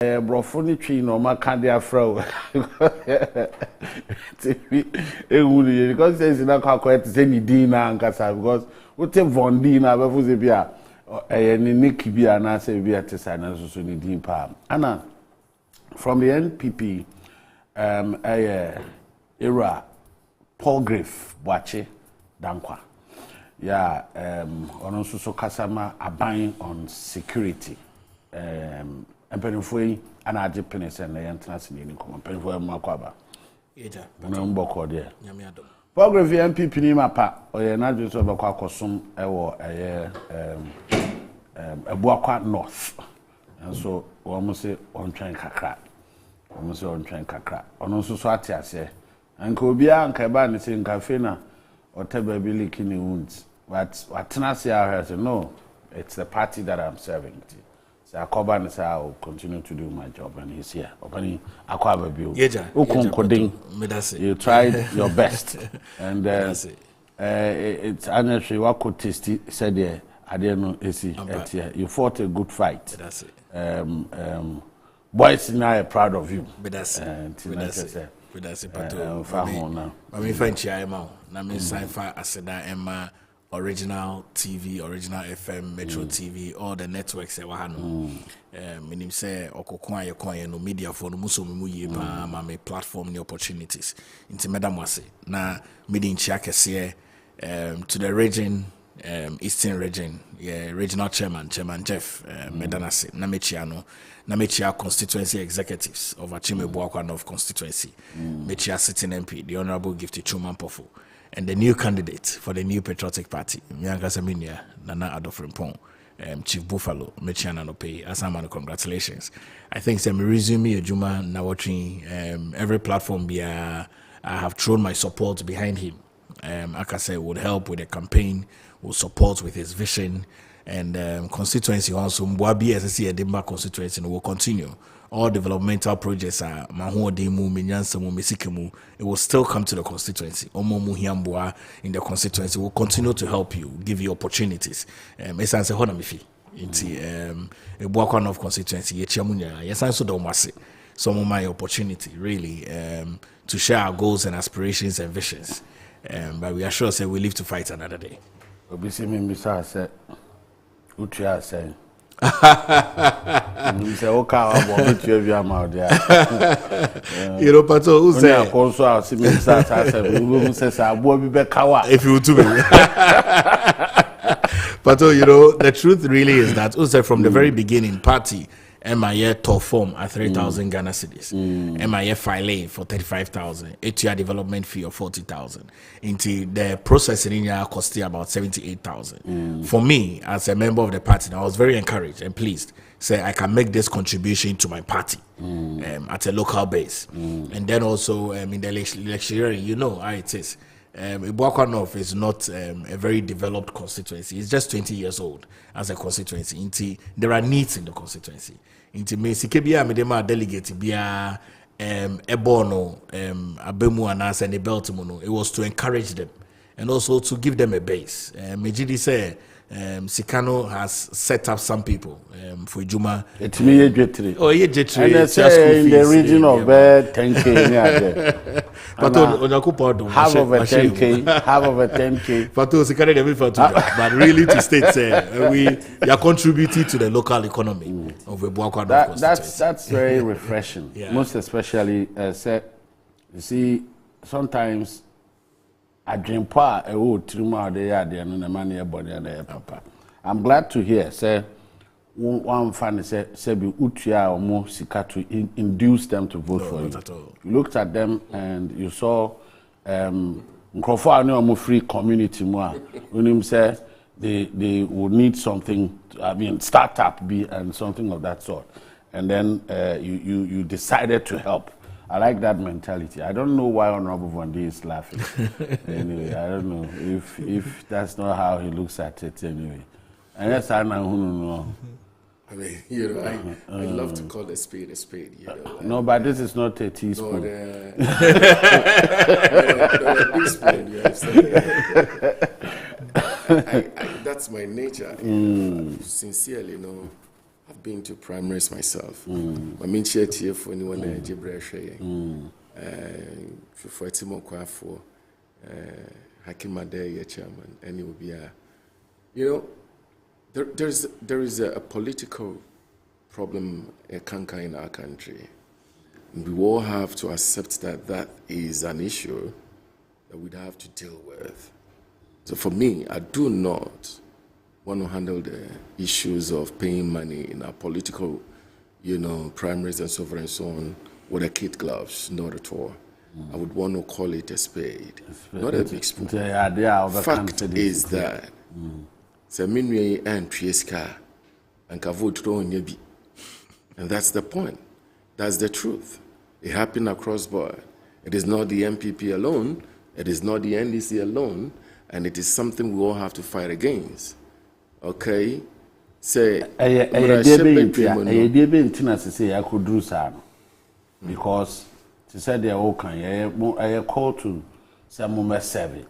brofoni tree no ma can dia fro. Because says na kwakwa say ni din na nkasa because what Von D na be fuze bia ni Nick bia na say bia tesa na so ni din pa. Ana from the NPP era Paul Griff Boache Dankwa. Yeah, on so kasama aban on security. MPENSNPENSENMU and Adjei pennies and the international in common pen for Makwaba. Eja, Mboko there. Yamiado. Prography MPP ni mapa or ye not just over Kwakosum or a Buakwa North. And so almost say on train kakra. Almost on train kakra. On also Swatia say. And Kobia and Kaban is in Kafena or Tebabili kidney wounds. But what Tanasia has no, it's the party that I'm serving. So Akoba and I will continue to do my job, and he's here. Opening Akwaba Bill. You tried your best, and it's honestly what could tasty said there. I didn't know you fought a good fight. That's it. Boys and I are proud of you. That's it. Pato. I mean, French, I'm out. I mean, sci-fi, Aseda, Emma. Original TV, Original FM, Metro TV, all the networks ewa hano. Minim say okokwa ye no media for no muso mu ye pa ma me platform ni opportunities. Inti medam wase na midi nchi akese to the region, Eastern region, yeah, regional chairman Jeff Medanase na mechia constituency executives of Achime Buakwa North constituency. Mechia sitting MP, the Honorable Gifty Chuman Pofu. And the new candidate for the new patriotic party, Miankasaminia, Nana Adofrimpong, Chief Buffalo, Mechiana Nope, Asamano, congratulations. I think some resume Juma now watching every platform I have thrown my support behind him. Akase would help with the campaign, will support with his vision, and constituency also Mwabi SSC Edinburgh constituency will continue. All developmental projects are Maho Demu, Minyansamu, Mesikemu, it will still come to the constituency. Omomu Hiambua in the constituency will continue to help you, give you opportunities. Esanse Honamifi, inti Buakwa North constituency, Yechiamunya, Yesanso Domasi. Some of my opportunity, really, to share our goals and aspirations and visions. But we are sure say we live to fight another day. Obisi Misa said, Utria saying. You say, okay, I'll be to your mouth there. You know, Pato, who say, also, I'll see me start. I said, who says, I will be back. If you to me. Pato, you know, the truth really is that, who said from the very beginning, party, MIA top form at 3,000 Ghana cedis. MIA filing for 35,000. 8-year development fee of 40,000. Into the processing in year cost about 78,000. For me, as a member of the party, I was very encouraged and pleased. Say I can make this contribution to my party at a local base. And then also in the electioneering, you know how it is. Buakwa North is not a very developed constituency. It's just 20 years old as a constituency. There are needs in the constituency. Inti me sikebia me dem delegate bia ebono abemu anasa and beltimono. It was to encourage them and also to give them a base. Mejidi say Sikano has set up some people for Juma. It's me Jetri. Oh, yeah, Jetri. And it's in the region of 10K. Half of a 10K, half of a 10K. But really to state, we are contributing to the local economy of the Buakwa North. That's very refreshing. Yeah. Most especially, you see, sometimes I'm glad to hear, say, one fan said, Utia or more Sika to induce them to vote for you. You looked at them and you saw Nkrofo free community more. When him say they would need something, I mean, startup be and something of that sort. And then you decided to help. I like that mentality. I don't know why Honorable Von D is laughing. Anyway, I don't know if that's not how he looks at it anyway. And yes, I know. I mean, you know, I love to call a spade, you know. No, but this is not a teaspoon. Teaspoon, you understand? That's my nature. Sincerely, you know, I've been to primaries myself. I mean, here for anyone in Gibraltar. For Timo Kwafo, Hakimade, chairman, and it will be a. You know, there is a political problem in our country. And we all have to accept that is an issue that we'd have to deal with. So for me, I do not want to handle the issues of paying money in our political, primaries and so forth and so on with a kid gloves, not at all. I would want to call it a spade, not a big spoon. Fact is that Seminary and Trieska and Kavut and that's the point. That's the truth. It happened across board. It is not the MPP alone. It is not the NDC alone. And it is something we all have to fight against. Okay? Say, because she said they're okay. I call to some serving.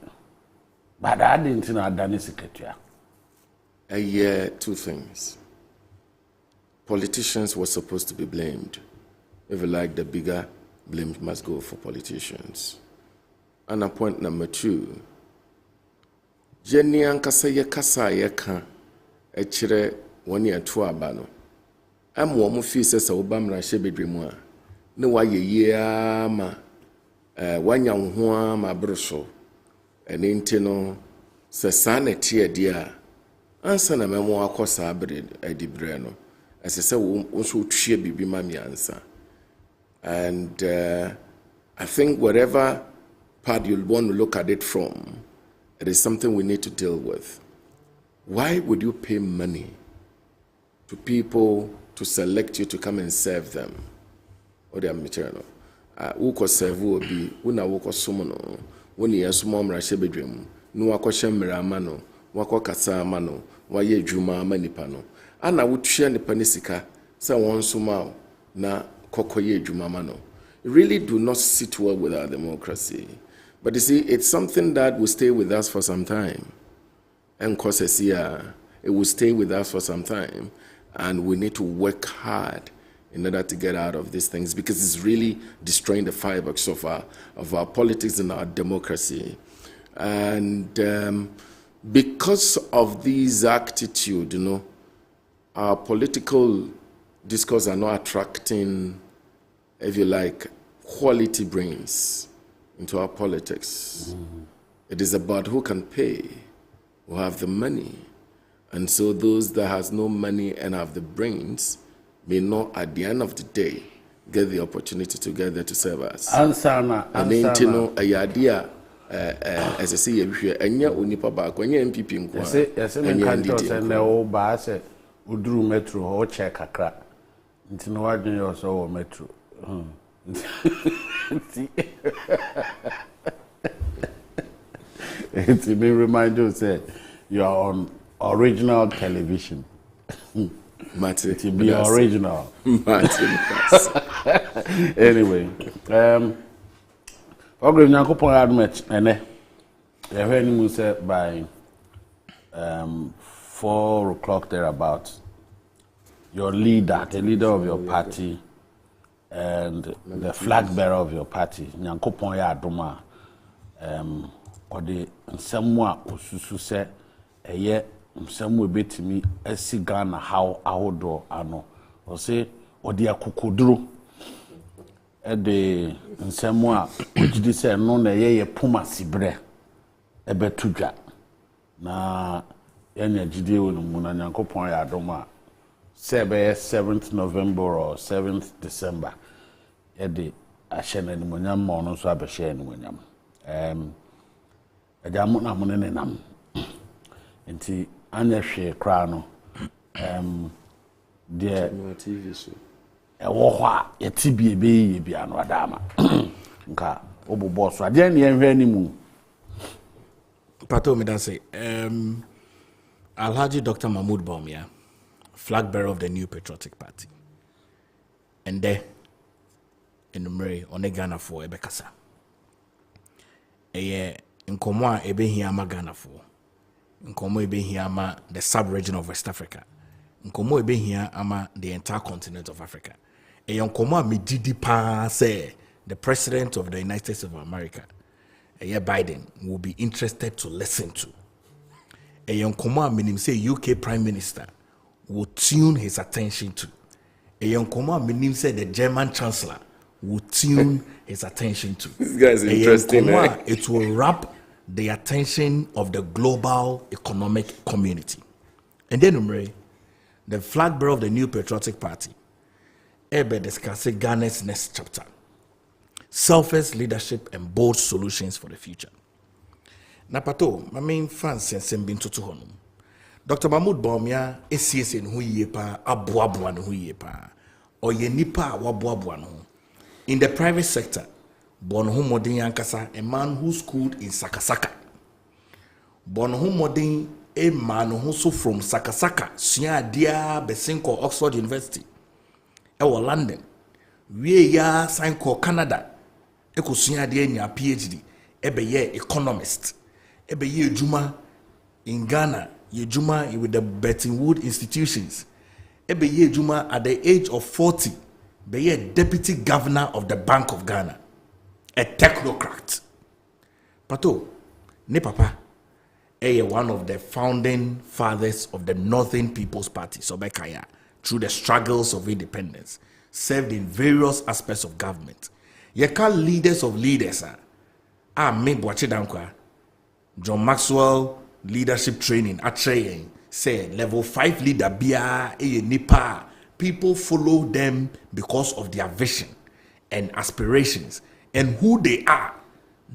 But I didn't know that secretary. Two things. Politicians were supposed to be blamed. If you like, the bigger blame must go for politicians. And point number 2. Jenny ankasa ye kasa ye ka echire woni ato abano. Amwo mo fi sesa obamra shebedwemu a ne wa ye ama wanya ho ama broso ene ntino sesa na tie dia ansa na memo akosa abre adibre no esese wo so twie bibi ma mi ansa. And I think whatever part you'll want to look at it from, it is something we need to deal with. Why would you pay money to people to select you to come and serve them? Or they are material. Uko serve will be una uko sumono, when you assume Rashebedrim, no akoshem mano, wako kasa mano, waye juma manipano. And I would share the panisika, sa one sumao, na kokoye jumamano. Really do not sit well with our democracy. But you see, it's something that will stay with us for some time. And it will stay with us for some time. And we need to work hard in order to get out of these things because it's really destroying the fibers of our politics and our democracy. And because of these attitude, our political discourse are not attracting, if you like, quality brains into our politics. It is about who can pay, who have the money. And so those that has no money and have the brains may not, at the end of the day, get the opportunity to get there to serve us. And then, a idea, as I say, enya unipa ba kwenye MPP nkwa. Yase me kanto se ne o ba se uduru metro ho check akra. Nti no wadwen yo so wo metro. It's me remind you say you are on original television. Martin, to be original. Martin. Anyway, okay, Nyankopon admit ene. You heard him say by 4 o'clock thereabouts. Your leader, the leader of your party, and the flag bearer of your party, Nyankopon ya adoma, ode nsemu a osusu se eye nsemu ebetimi esi Ghana how ahodo ano. O say ode akokoduro ede nsemu a ogidi se no na ye puma sibre ebetudwa na yanya gidi wonu mu na Nyankopon ya adoma 7th November or 7th December. Ede ashene ni monyam ma ono so abehye ni monyam. Ajamu na munene nam. Enti anya hwe kra no. De TV so. Ewo hɔ a yeti bi ebe bia no adama. Nka obobo so ade ne yenhwe ni mu. Pato me dan say Alhaji Dr. Mahmoud Bawumia, flag bearer of the New Patriotic Party. And there, in the Mary, on the Ghana for Ebekasa. In Komwa, Ebe Hiama Ghana for. In Komwa, Ebe Hiama, the sub region of West Africa. nkomo ebe here ama the entire continent of Africa. E nkomo a medidi pa say the president of the United States of America, Biden, will be interested to listen to. A nkomo a menim say UK Prime Minister will tune his attention to. A nkomo a menim say the German Chancellor will tune his attention to. This guy is interesting. It will wrap the attention of the global economic community. And then, the flag bearer of the New Patriotic Party, Ebe discussing Ghana's next chapter: selfless leadership and bold solutions for the future. Na Pato, my main fans and been to honum. Dr. Mahmoud Bawumia is in who ye pa, abuabuan who ye pa, or ye nipa wabuabuan. In the private sector, Bonho Modin Yankasa, a man who schooled in Sakasaka. Bonho Modin, a man who from Sakasaka, Sia Dia Besinko, Oxford University, Ewa London, we ya Sanko Canada, Eko Sia Dia nya PhD, ebe ye economist, ebe ye Juma in Ghana, ye Juma with the Bretton Woods institutions, ebe ye Juma at the age of 40, be ye deputy governor of the Bank of Ghana. A technocrat. Pato, ne papa, one of the founding fathers of the Northern People's Party, Sobekaya, through the struggles of independence, served in various aspects of government. Yeka leaders of leaders, me Boachidankwa, John Maxwell leadership training, Adjei, say level 5 leader, Bia, Nipa, people follow them because of their vision and aspirations. And who they are.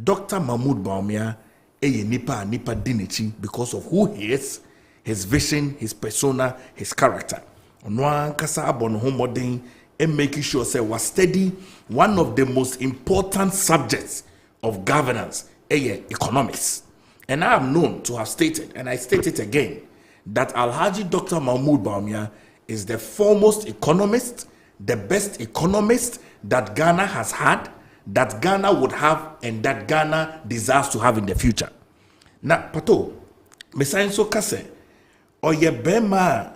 Dr. Mahmoud Bawumia nipa dinichi because of who he is, his vision, his persona, his character. Onwa kasa abon homodin and making sure say was steady. One of the most important subjects of governance, economics. And I am known to have stated, and I state it again, that Alhaji Dr. Mahmoud Bawumia is the foremost economist, the best economist that Ghana has had, that Ghana would have, and that Ghana desires to have in the future. Now, Pato, mesayin so kase, or ye bema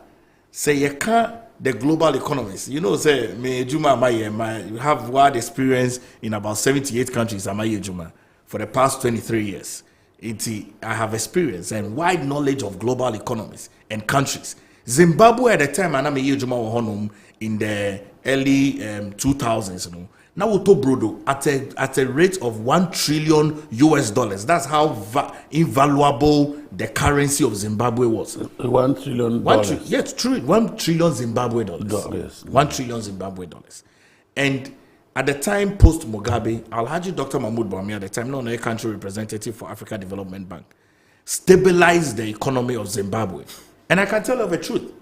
say ye can't the global economists. You know, say me Juma you have wide experience in about 78 countries. Amaye Juma for the past 23 years. I have experience and wide knowledge of global economies and countries. Zimbabwe at the time, Amaye Juma in the early 2000s, you know. Now we talk brodo at a rate of $1 trillion US. That's how invaluable the currency of Zimbabwe was. $1 trillion. Yes, true. $1 trillion Zimbabwe dollars. Yes. $1 trillion Zimbabwe dollars. And at the time post Mugabe, Alhaji Dr. Mahmoud Bawumia at the time, no country representative for Africa Development Bank, stabilized the economy of Zimbabwe. And I can tell you the truth.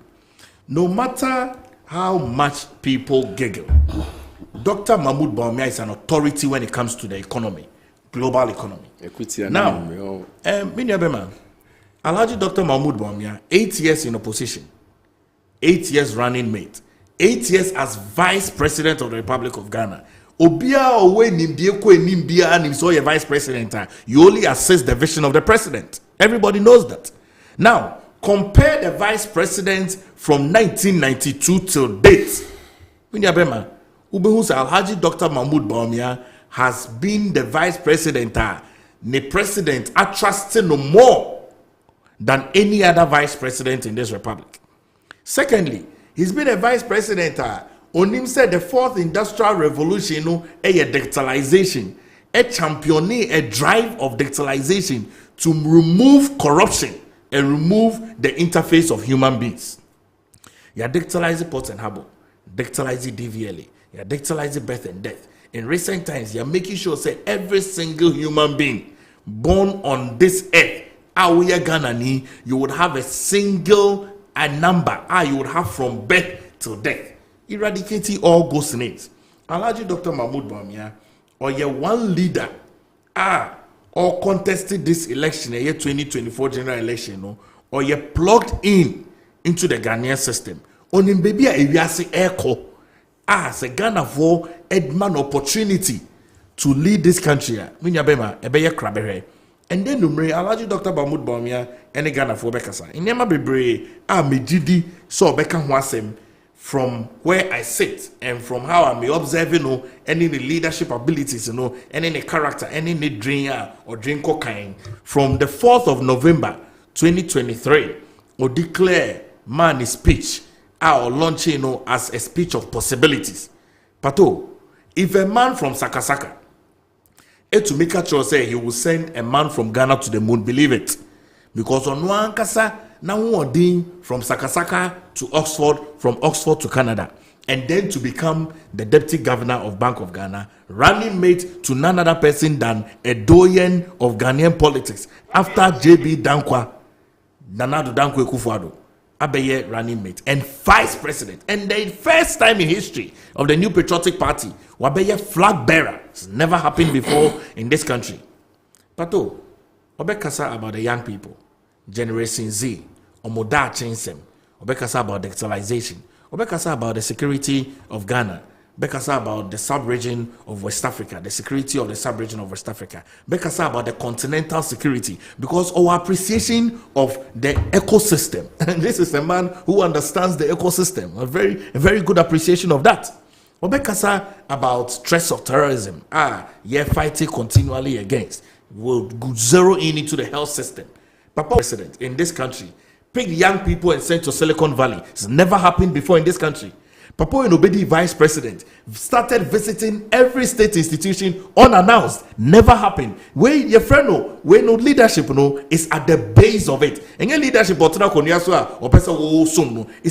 No matter how much people giggle, Dr. Mahmoud Bawumia is an authority when it comes to the economy, global economy. Now, Alhaji Dr. Mahmoud Bawumia, 8 years in opposition, 8 years running mate, 8 years as vice president of the Republic of Ghana. Obia owe nimbia nimso vice president. You only assist the vision of the president. Everybody knows that. Now, compare the vice president from 1992 till date. Alhaji Dr. Mahmoud Bawumia has been the vice president, the president trusted no more than any other vice president in this republic. Secondly, he's been a vice president on him said the fourth industrial revolution, a digitalization, a championing a drive of digitalization to remove corruption and remove the interface of human beings. You are digitalizing Port and Harbour, digitalizing DVLA. You're digitalizing birth and death. In recent times, you're making sure say every single human being born on this earth, Ghana, you would have a single number. You would have from birth till death. Eradicating all ghost names. Alhaji Dr. Mahmoud Bawumia, or you're one leader, or contested this election, a year 2024 general election, or you're plugged into the Ghanaian system. On him baby a echo. As a Ghana for Edman opportunity to lead this country. And then numre Alhaji Dr. Mahmood Bawumia and Ghana for Bekasa. In Nema Bebre, Mejidi so Beka Hwasem from where I sit and from how I'm observing any leadership abilities, any character, any dream or drink cocaine. From the 4th of November 2023, or declare man speech or launch as a speech of possibilities. Pato, if a man from Sakasaka to make a choice say he will send a man from Ghana to the moon, believe it. Because on one kasa now from Sakasaka to Oxford, from Oxford to Canada, and then to become the deputy governor of Bank of Ghana, running mate to none other person than a doyen of Ghanaian politics after JB Dankwa, Nana Addo Dankwa Akufo-Addo, Abeye running mate and vice president, and the first time in history of the New Patriotic Party, Wabeye flag bearer. It's never happened before in this country. Pato, Obekasa about the young people, Generation Z, Omoda Chinsem, Obekasa about digitalization, Obekasa about the security of Ghana, Bekasa about the sub-region of West Africa, the security of the sub-region of West Africa. Bekasa about the continental security, because our appreciation of the ecosystem. And this is a man who understands the ecosystem. A very good appreciation of that. Bekasa about stress of terrorism. Fighting continually against. We'll zero in into the health system. Papa president in this country, pick young people and send to Silicon Valley. It's never happened before in this country. Papa Enobedi, vice president, started visiting every state institution unannounced. Never happened. Where your friend leadership is at the base of it. And your leadership it's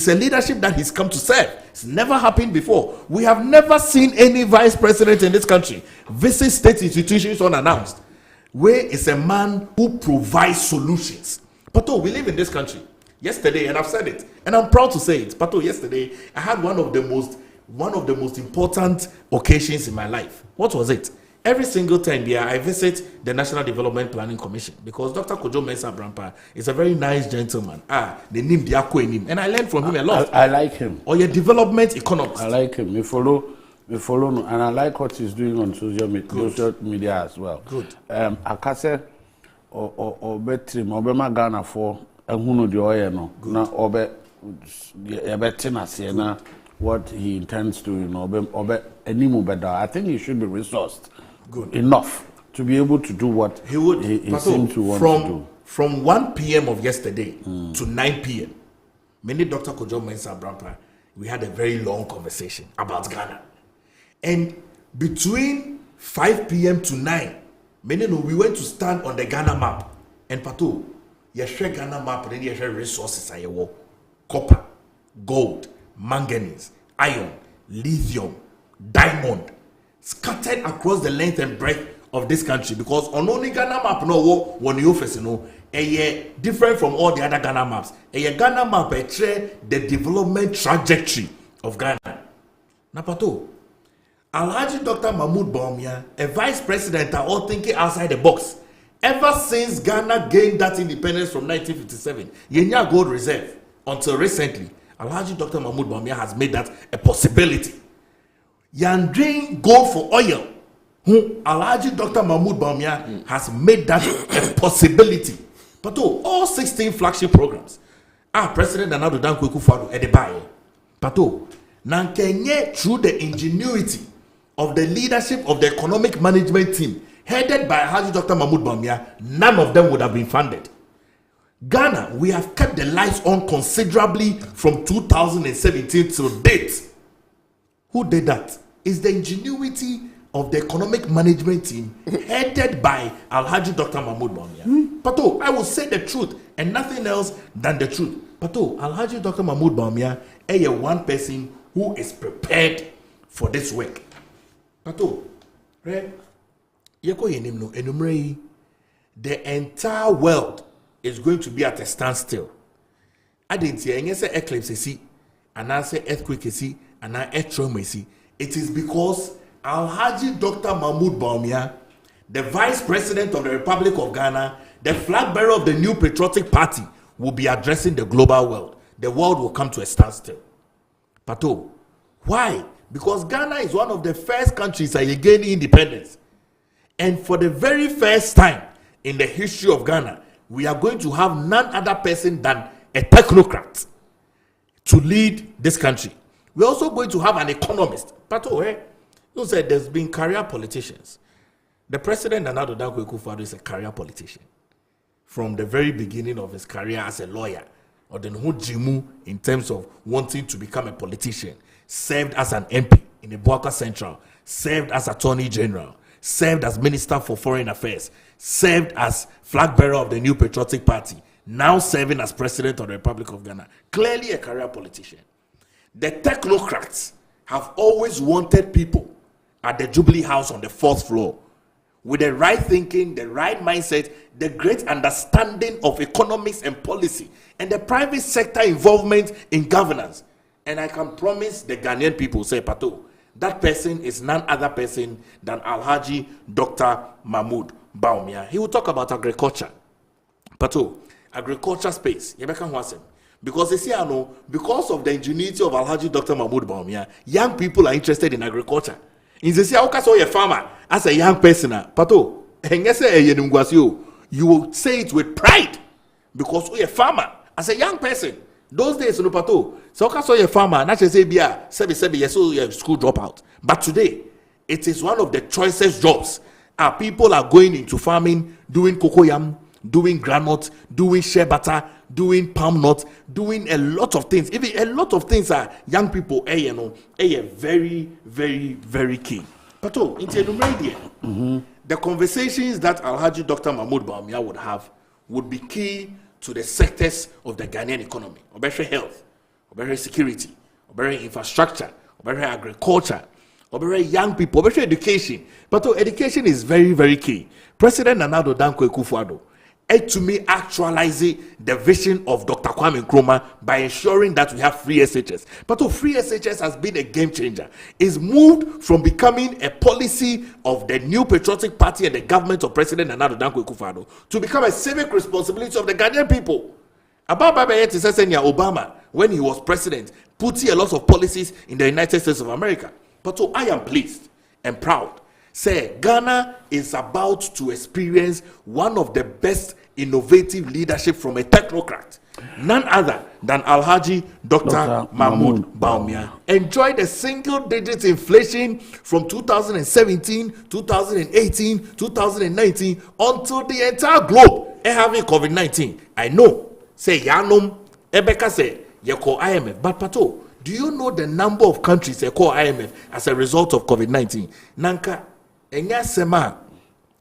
a leadership that he's come to serve. It's never happened before. We have never seen any vice president in this country visit state institutions unannounced. Where is a man who provides solutions. Pato, we live in this country. Yesterday, and I've said it, and I'm proud to say it, Pato, yesterday, I had one of the most important occasions in my life. What was it? Every single time there, I visit the National Development Planning Commission because Dr. Kojo Mensah Brampa is a very nice gentleman. The name Diako in him, and I learned from him a lot. I like him. Or your development economist. I like him. We follow, and I like what he's doing on social media as well. Good. Akase or Betrim or Bema Ghana for. Ehunu de oye no na obe ebetina se na what he intends to obe animu better. I think he should be resourced enough to be able to do what he seems to want to do. From 1 p.m. of yesterday to 9 p.m. Many Dr. Kojo Mensah Brampa, we had a very long conversation about Ghana. And between 5 p.m. to 9, we went to stand on the Ghana map. And Pato, share Ghana map, then you share resources I work. Copper, gold, manganese, iron, lithium, diamond, scattered across the length and breadth of this country. Because on only Ghana map one you face different from all the other Ghana maps. Ghana map the development trajectory of Ghana. Napato, Alhaji Dr. Mahmood Bawumia, a vice president, are all thinking outside the box. Ever since Ghana gained that independence from 1957, Yenya Gold Reserve, until recently, Alhaji Dr. Mahmood Bawumia has made that a possibility. Yandrin gold for oil, Alhaji Dr. Mahmood Bawumia has made that a possibility. But all 16 flagship programs, President Nana Addo Dankwa Akufo-Addo Edebaye. Pato, Nankenye through the ingenuity of the leadership of the economic management team, headed by Alhaji Dr. Mahmood Bawumia, none of them would have been funded. Ghana, we have kept the lights on considerably from 2017 till date. Who did that? It's the ingenuity of the economic management team headed by Alhaji Dr. Mahmood Bawumia. Pato, I will say the truth and nothing else than the truth. Pato, Alhaji Dr. Mahmood Bawumia is one person who is prepared for this work. Pato, right? The entire world is going to be at a standstill. I didn't say any eclipse, and I say earthquake, and I trauma. It is because Alhaji Dr. Mahmood Bawumia, the Vice President of the Republic of Ghana, the flag bearer of the New Patriotic Party, will be addressing the global world. The world will come to a standstill. Pato, why? Because Ghana is one of the first countries that gained independence. And for the very first time in the history of Ghana, we are going to have none other person than a technocrat to lead this country. We're also going to have an economist. Pato, you said there's been career politicians. The president, Nana Kwaku Owusu Adjei, is a career politician. From the very beginning of his career as a lawyer, or the Jimu in terms of wanting to become a politician, served as an MP in the Ibuaka Central, served as Attorney General, served as Minister for Foreign Affairs, served as flag bearer of the New Patriotic Party, now serving as President of the Republic of Ghana. Clearly a career politician. The technocrats have always wanted people at the Jubilee House on the 4th floor with the right thinking, the right mindset, the great understanding of economics and policy, and the private sector involvement in governance. And I can promise the Ghanaian people, say, Pato, that person is none other person than Alhaji Dr. Mahmoud Bawumia. He will talk about agriculture. Pato, agriculture space. Because you see, I know, because of the ingenuity of Alhaji Dr. Mahmoud Bawumia, young people are interested in agriculture. In the say, how a farmer as a young person, Pato, you will say it with pride because you're a farmer as a young person. Those days, no Pato, so a farmer, not just say, yes, so you're school dropout. But today, it is one of the choicest jobs. People are going into farming, doing cocoyam, doing granite, doing shea butter, doing palm nut, doing a lot of things. Even a lot of things are young people, very, very, very key. Pato, the conversations that Alhaji Dr. Mahmoud Bawumia would have would be key to the sectors of the Ghanaian economy. Better health, better security, better infrastructure, better agriculture, better young people, better education. Pato, education is very, very key. President Nana Kwaku Owusu Adjei to me actualizing the vision of Dr. Kwame Nkrumah by ensuring that we have free SHS. But free SHS has been a game changer. It's moved from becoming a policy of the New Patriotic Party and the government of President Nana Kwaku Owusu Adjei to become a civic responsibility of the Ghanaian people. Obama, when he was president, put a lot of policies in the United States of America. But I am pleased and proud. Say, Ghana is about to experience one of the best innovative leadership from a technocrat, none other than Alhaji Dr. Mahmoud Bawumia. Enjoyed a single-digit inflation from 2017, 2018, 2019 until the entire globe having COVID-19. I know. Say, Yanum, Ebeka say, you call IMF, but Pato, do you know the number of countries they call IMF as a result of COVID-19? Nanka, enya sema,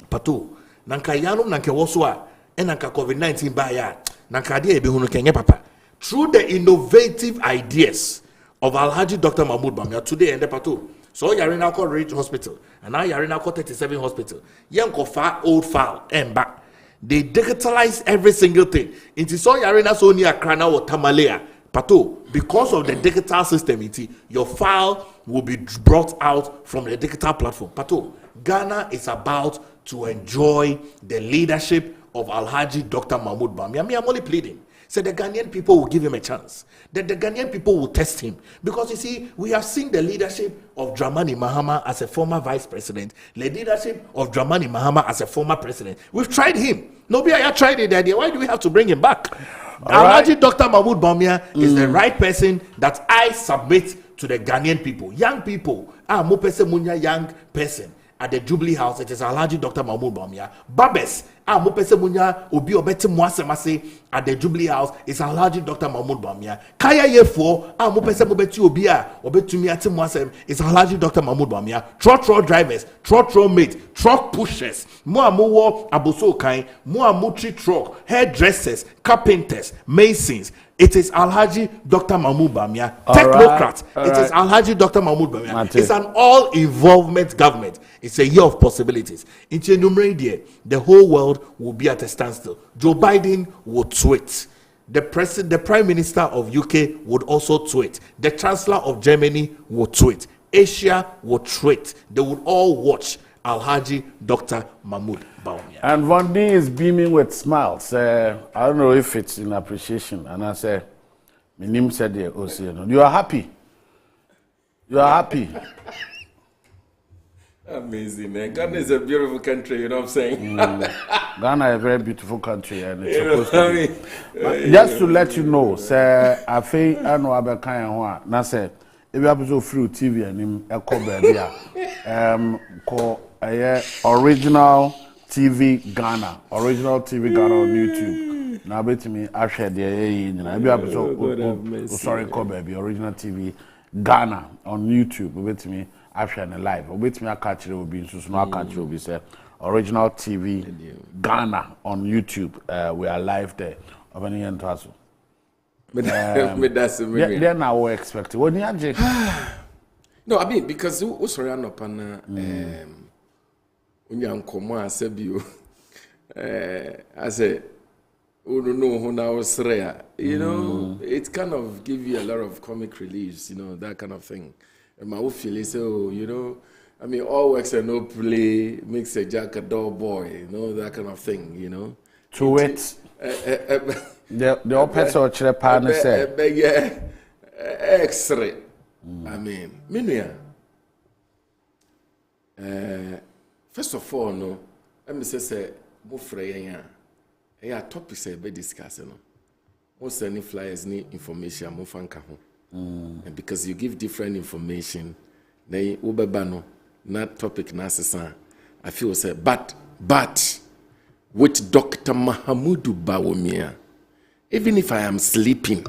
Pato, nanka yanum nanka waswa, and nanka COVID-19 baya, nanka dia ebihunu kenye papa. Through the innovative ideas of Alhaji Dr. Mahmoud Bawumia today and the Pato, so you're in our Ridge Hospital, and now you're in our 37 Hospital. Yanko far old file and back. They digitalize every single thing. Into so you're in so near Krana or Tamalea. Pato, because of the digital system, your file will be brought out from the digital platform. Pato, Ghana is about to enjoy the leadership of Alhaji Dr. Mahmoud Bawumia. I'm only pleading. So the Ghanaian people will give him a chance. That the Ghanaian people will test him. Because you see, we have seen the leadership of Dramani Mahama as a former vice president, the leadership of Dramani Mahama as a former president. We've tried him. Nobody has tried it. Idea. Why do we have to bring him back? Alhaji right. Dr. Mahmoud Bawumia is the right person that I submit to the Ghanaian people. Young people, Mopese Munya young person at the Jubilee House, it is Alhaji Dr. Mahmoud Bawumia. Babes, Mopese Munya Obi Obeti Mwasemase at the Jubilee House is Alhaji Dr. Mahmoud Bawumia. Kaya Yefo, Mopese Mobeti Obia, Obetumi Ati Mwasem is Alhaji Dr. Mahmoud Bawumia. Truck drivers, truck mates, truck pushers, Muamuwo Aboso Kai, Muamutri truck, hairdressers, carpenters, masons. It is Alhaji Dr. Mahmoud Bawumia. Technocrat. Right. It is Alhaji Dr. Mahmoud Bawumia. It's an all-involvement government. It's a year of possibilities. In the whole world will be at a standstill. Joe Biden will tweet. The Prime Minister of UK would also tweet. The Chancellor of Germany will tweet. Asia will tweet. They would all watch Alhaji Dr. Mahmoud Bawumia. And Vondi is beaming with smiles. I don't know if it's in appreciation. And I say, my name said, you are happy. You are happy. Amazing, man. Ghana is a beautiful country, you know what I'm saying? Ghana is a very beautiful country, and it's supposed to be. Just to let you know, sir, I think I know about Kaya. Now, sir, if you have to through TV and him, a call original TV Ghana on YouTube. Now, bet me, I shared the sorry, call baby, original TV Ghana on YouTube. Bet me. After live, wait me I catch it will be so no catch it will be say original TV Ghana on YouTube. We are live there. Then I will expect it. What do No, I mean because we sorry I'm not when you come I said you I say oh no who now you know it kind of give you a lot of comic relief, you know, that kind of thing. And my feeling so, you know, I mean, all works and no play makes a jack a dull boy, you know, that kind of thing, you know. To it, the opposite or chile partner said, yeah, X-ray. I mean, Minia. First of all, no, let me say, Mufreya, yeah, topics a bit discussing. Most any flyers need information, Mufanka. And because you give different information, they ubebano, not topic necessary. I feel say, but with Dr. Mahamudu Bawumia, even if I am sleeping,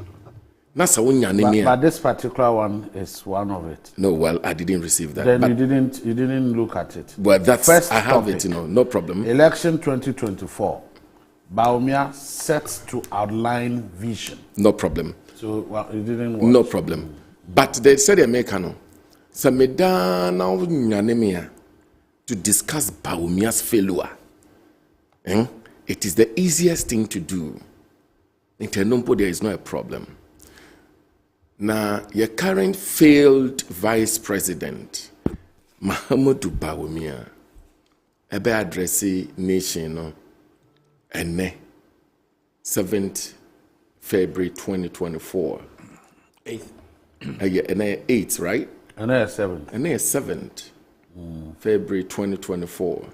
but this particular one is one of it. No, well, I didn't receive that. Then you didn't look at it. Well, that's first I have topic, it, you know, no problem. Election 2024. Bawumia sets to outline vision. No problem. So well, you didn't watch. No problem. But they said Americano. So to discuss Bawumia's failure. It is the easiest thing to do. In Tenompo, there is not a problem. Now, your current failed vice president, Mahamudu Bawumia, ebe addressing nation, and 7th February 2024. 8th. And 8th, right? And 7th. And 7th. February 2024.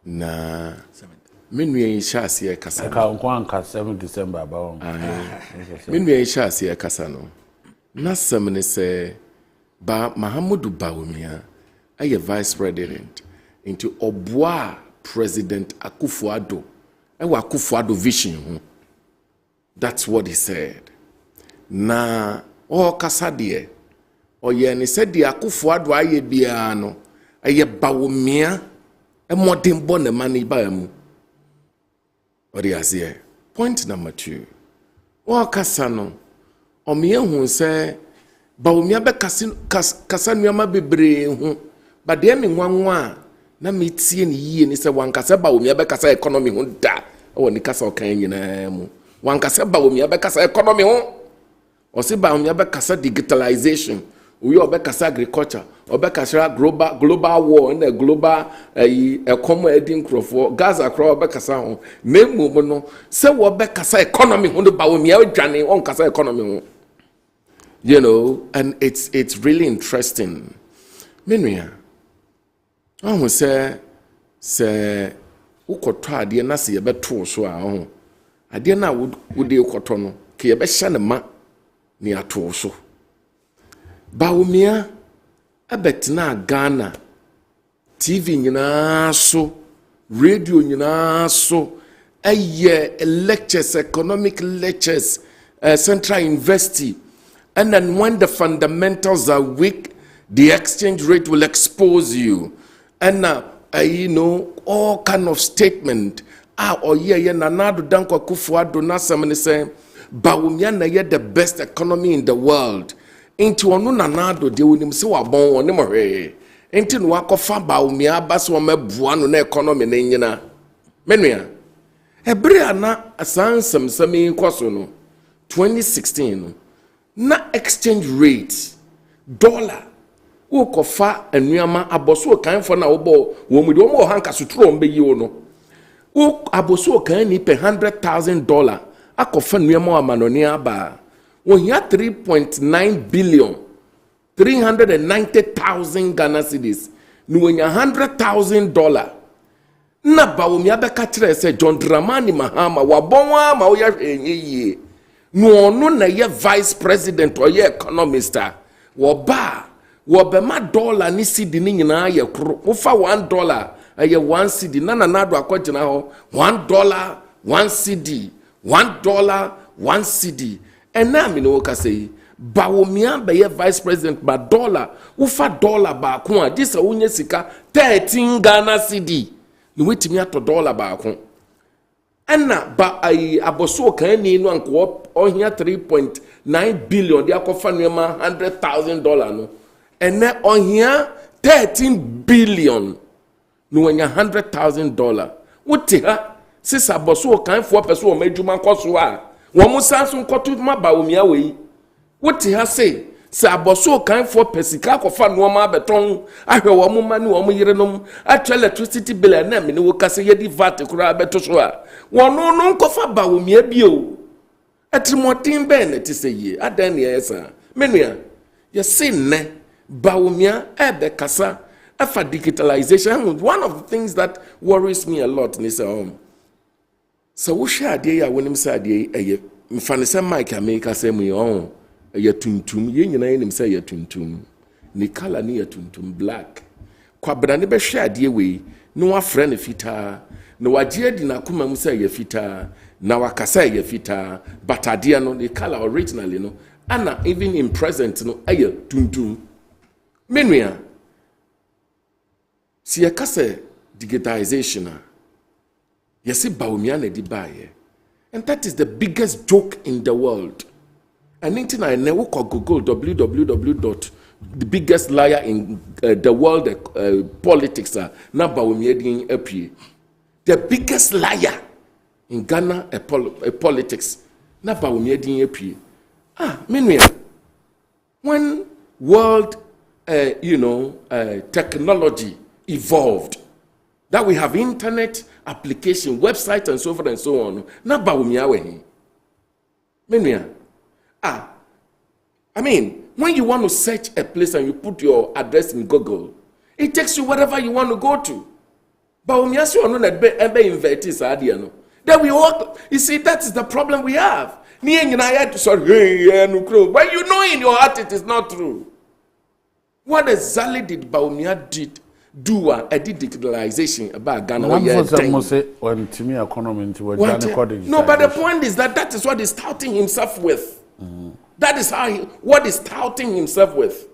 Na 7th. Minwe ishasi kasa. Ka 7 December ba. Minwe ishasi kasa no. Na samne se ba Mahamudu Bawumia aye vice president into Obwa President Akufo-Addo. Ewa Akufo-Addo vision. That's what he said. Na kasa de oyeni said the Akufo-Addo aye bia no aye Bawumia modern born money ba mu. Odiazie. Point number 2. Kasa no omiye hu se Bawumia be kasa nuama bebre hu ba de me nwanwa na metie ni yie ni se wankasa Bawumia be kasa economy hu da ni kasa okan nyina mu wankasa Bawumia be kasa economy hu o se Bawumia be kasa digitalization we obe kasa agriculture obe kasa global war and global common edin crofo Gaza crop obe kasa ho memu no se wo be kasa economy hu Bawumia odwane on kasa economy hu, you know. And it's really interesting. Menuya I say ukotwa ade na se ye beto so a ho ade na wo de ukoto no ke ye be hye ne ma ne ato so. Bawumia abetina Ghana TV nyina so radio nyina so lectures, economic lectures, Central University, and then when the fundamentals are weak, the exchange rate will expose you. And you know, all kind of statement. Na nado danko Akufo-Addo na samene say Bawumia na ye the best economy in the world. Into onu na nado de wonim se wabon woni mo hwe. Enti no akofa Bawumia baso mabua no na economy na nyina. Menua. Ebre ana asansam sami kwaso no 2016 no. Na exchange rate dollar ukofa anuama aboso kan for na obo wo mu de wo hanka suturo mbe yi wo no u aboso kan ni pe $100,000 akofa anuama amanoni aba wo hia 3.9 billion 390,000 Ghana cedis no wenya $100,000 na Bawumia beka kire say John Dramani Mahama wabonwa ma wo ya hwenye no ono na ye vice president or ye economist wo ba wo be ma dollar ni cedi ni nyina ye kro wo fa $1 aye 1 cedi na nado akogina ho $1 1 cedi $1 1 cedi ena mi no ka say Bawumia be ye vice president ba dollar wo fa dollar ba ko a disa wonye sika 13 Ghana cedi no wetimi ato dollar ba ko ena ba ai aboso kan ni no anko ohia 3.9 billion dia kofa no ma $100,000 no ene ohia 13 billion no wanya $100,000 wote ha sisa aboso kan fo peso o madwuma koso a wo mo sanso nkoto ma Bawumia we wote ha say sa aboso kan fo pesika kofa no ma beton ahwe wo mo ma ni wo mo yerenom atwa electricity bill na me ni wo kase yedi VAT kura beto so a wono no nkofa Bawumia bio atrimotin ben na ti say ye adan ne yesa menua ye sin ne Bawumia ebe kasa afa digitalization. One of the things that worries me a lot ni say so wo hwa ade ya wonim say ade eye mfane say Mike America say mu ye ya tuntum ye nyina ye nim say ya tuntum ni color ni ya tuntum black kwabra ne be hwe ade we no afre ne fita na wagye di na kuma mu say ya fita na wakasa ya fita but ade no the color originally no ana even in present no ya tuntum menua si ya kase digitalization yesi Bawumia na di baye and that is the biggest joke in the world. And I never call Google www.thebiggestliar in the world politics na Bawumia din apie. The biggest liar in Ghana politics na Bawumia din apie. Menua when world technology evolved, that we have internet application, website and so forth and so on, na Bawumia we. Menua I mean, when you want to search a place and you put your address in Google, it takes you wherever you want to go to. Bawumia so no na be invite is no. Then we all, you see, that is the problem we have. When you know in your heart it is not true. What exactly did Bawumia do a digitalization about Ghana? No, but the point is that is what he's touting himself with. That is what he's touting himself with.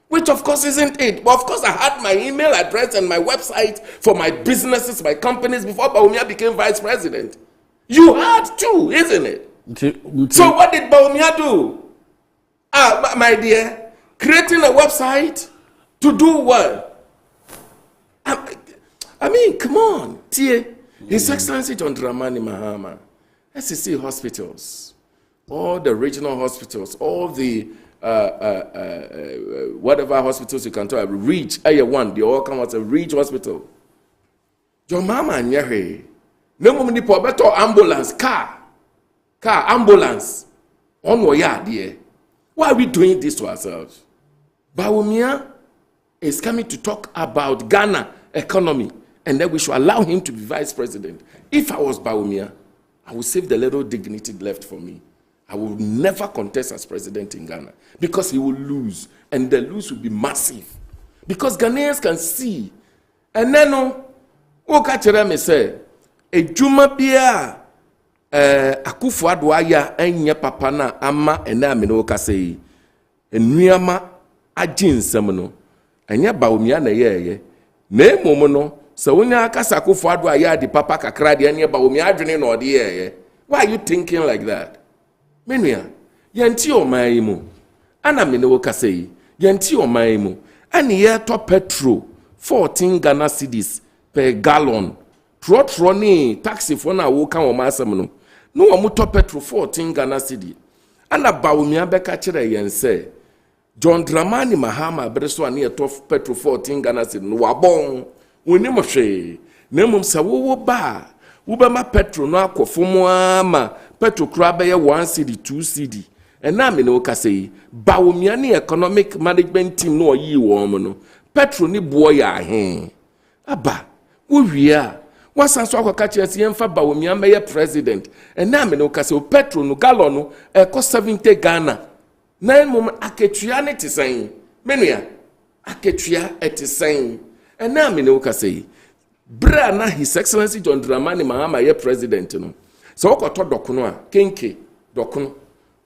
Which of course isn't it. But of course I had my email address and my website for my businesses, my companies before Bawumia became vice president. You had too, isn't it? So what did Bawumia do? My dear, creating a website to do what? I mean, come on. His Excellency John Dramani Mahama, SCC hospitals, all the regional hospitals, all the whatever hospitals you can talk, Reach, one, they all come out of Reach Hospital. John Mama and Yahweh, no moment for better ambulance, car, ambulance, on where dear. Why are we doing this to ourselves? Bawumia is coming to talk about Ghana economy, and then we should allow him to be vice president. If I was Bawumia, I would save the little dignity left for me. I will never contest as president in Ghana because he will lose, and the lose will be massive. Because Ghanaians can see, and then me say, a juma bia Akufo Adjei enya papa na ama ena me no ka say enuama agye nsem no enya Bawumia na ye na emom no se wonya akasa Akufo Adjei adi papa kakra de enya Bawumia adwene na ode ye. Why are you thinking like that? Menua yenti oman mu ana me no ka say yenti oman mu ani ye to petrol 14 Ghana cedis per gallon. Trotro ni taxi for na wo kan o masem no wo mo to petrol 14 Ghana cedi. Ana Bawumia beka kire yen say John Dramani Mahama breso ani to petrol 14 Ghana cedi no wabon woni mo hwe na mum sa wo ba wo be ma petrol no akofo ama petrol kura be 1 cedi 2 cedi ena me no ka say Bawumia ni economic management team no yi wo mo no Petro ni boy ya he. Aba, wia. Wasan so akwaka chesi yemfa ba womia meye president. Na me no kase o Petro no gallon no cost 70 Ghana. Na mom aketua ne tisen. Menua aketua etisen. Na me no kase bra na His Excellency John Dramani Mahama ye president no. So wakoto dokono a kenke dokono.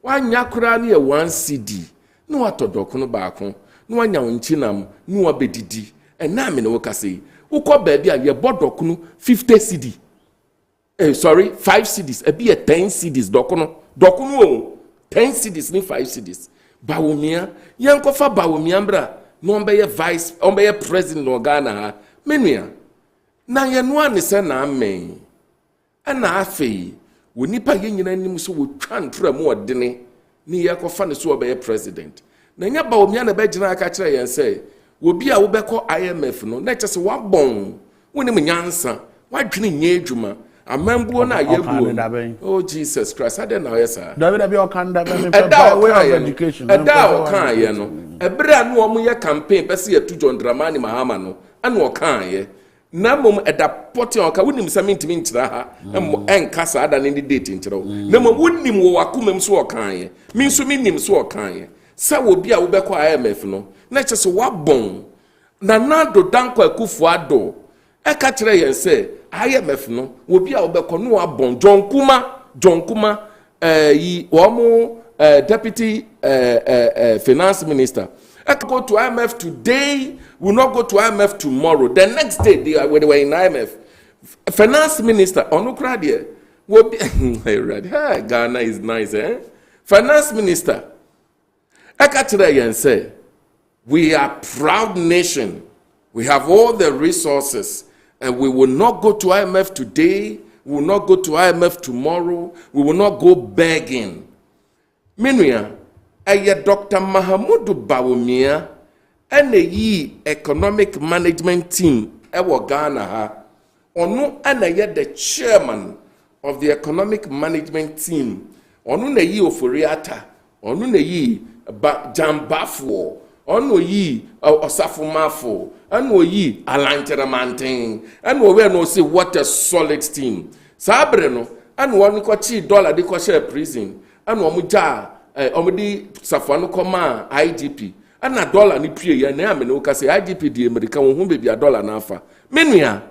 Wanya kura ne 1 CD. No wato dokono baako. No wanya wonkinam no wabedidi. Na me no kase ukọ baby a ye bodokono 50 CD. Sorry, 5 CDs. E be 10 CDs dokono. Dokono 10 CDs ni 5 CDs. Bawumia, yankofa bawumia mbra. No ombe vice, ombe president no Ghana ha. Menua. Na ye no ane se na amen. Ana afei, wo nipa ye nyina nim so wo twantra mu odene. Ni ye kofa ne so obe president. Na nya bawumia na be gina aka kire yen se obi a wo beko IMF no na chese wabon woni munyansa wadwene nye adwuma amambuo na yebuo oh Jesus Christ ade na yesa David o kan da me by way of education da o kan ye no ebra no omo ye campaign pese ye to John Dramani Mahama no ana o kan ye na mom eda poti o ka wonim samintimi ntira ha enkasa ada ne date ntira na mom wonim wo wakomam so o kan ye min so minim so o kan ye sa wo bi a wo beko IMF no na chese wabon na nado danko Akufo-Addo e ka kire yen se IMF no wo bi a obekọ no wabon John Kuma yi wo deputy finance minister e go to IMF today, will not go to IMF tomorrow. The next day they were in IMF. Finance minister onukra there wo bi hey, Ghana is nice Finance minister e ka kire yen se we are a proud nation. We have all the resources. And we will not go to IMF today. We will not go to IMF tomorrow. We will not go begging. Meanwhile, Dr. Mahamudu Bawumia and the economic management team ewa Ghana ha. Onu the chairman of the economic management team. Onu na yi Oforiata. Onu na yi Jambafo. Ono yi Osafumafo, ano yi Alancheramantin, ano we no say what a solid team. Sabre no, ano wonu ko chi dollar de ko share prison, ano omuja omudi safano koma IGP. Ana dollar ni pie ya na ame no ka say IGP di America won hu be bia dollar na afa. Menua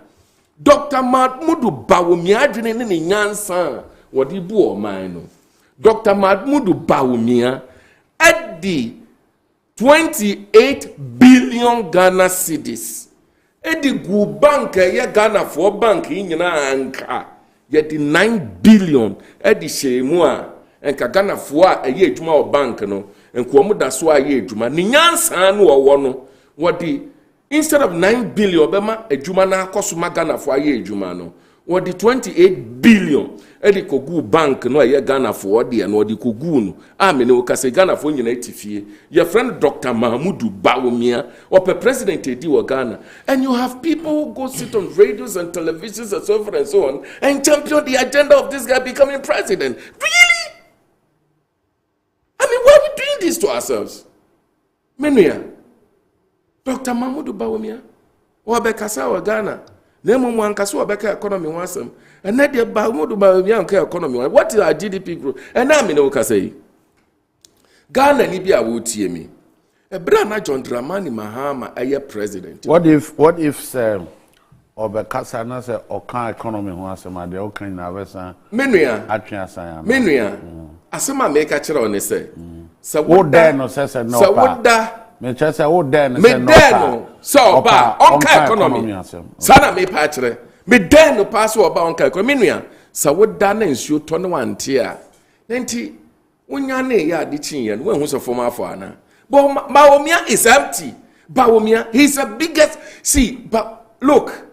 Dr. Mahamudu Bawumia Adwene ne nyansa wodi bu o man no. Dr. Mahamudu Bawumia adi 28 billion Ghana cedis. Edi gu bank ye Ghana for bank nyina anka. Ye di 9 billion edi shemu a enka Ghana for a ye adwuma o bank no. Enko mu da so a ye adwuma. Ni nyansa no wo no. Wodi instead of 9 billion obema adwuma na akosoma Ghana for a ye adwuma no. Wodi 28 billion edi kogu bank no ye Ghana for de no wodi kogu no amene wo kase Ghana for nyina etifie your friend Dr. Mahamudu Bawumia or president edi wo Ghana, and you have people who go sit on radios and televisions and so forth and so on and champion the agenda of this guy becoming president. Really? I mean, why are we doing this to ourselves? Menuya Dr. Mahamudu Bawumia wa bekasa wa Ghana nemo mwankaso obeka economy wansam and na de Mahamudu Bawumia nka economy. What is our GDP growth? And na me no ka say Ghana ni bia wo tie mi ebra na John Dramani Mahama aye president. What if obekasa na say okan economy wansam ade okan na avesa menua atwe asan menua asema make a kire on say wo there no say no so wo da me chese wo there no say no so ba onka economy sana me pa kire me there no pass wo ba onka economy menua so wo da na nsuo to no wante a nti wonya na ya ade chin ye no wo hu so form afọ ana but Bawumia is empty. Bawumia, he's the biggest. See, but look,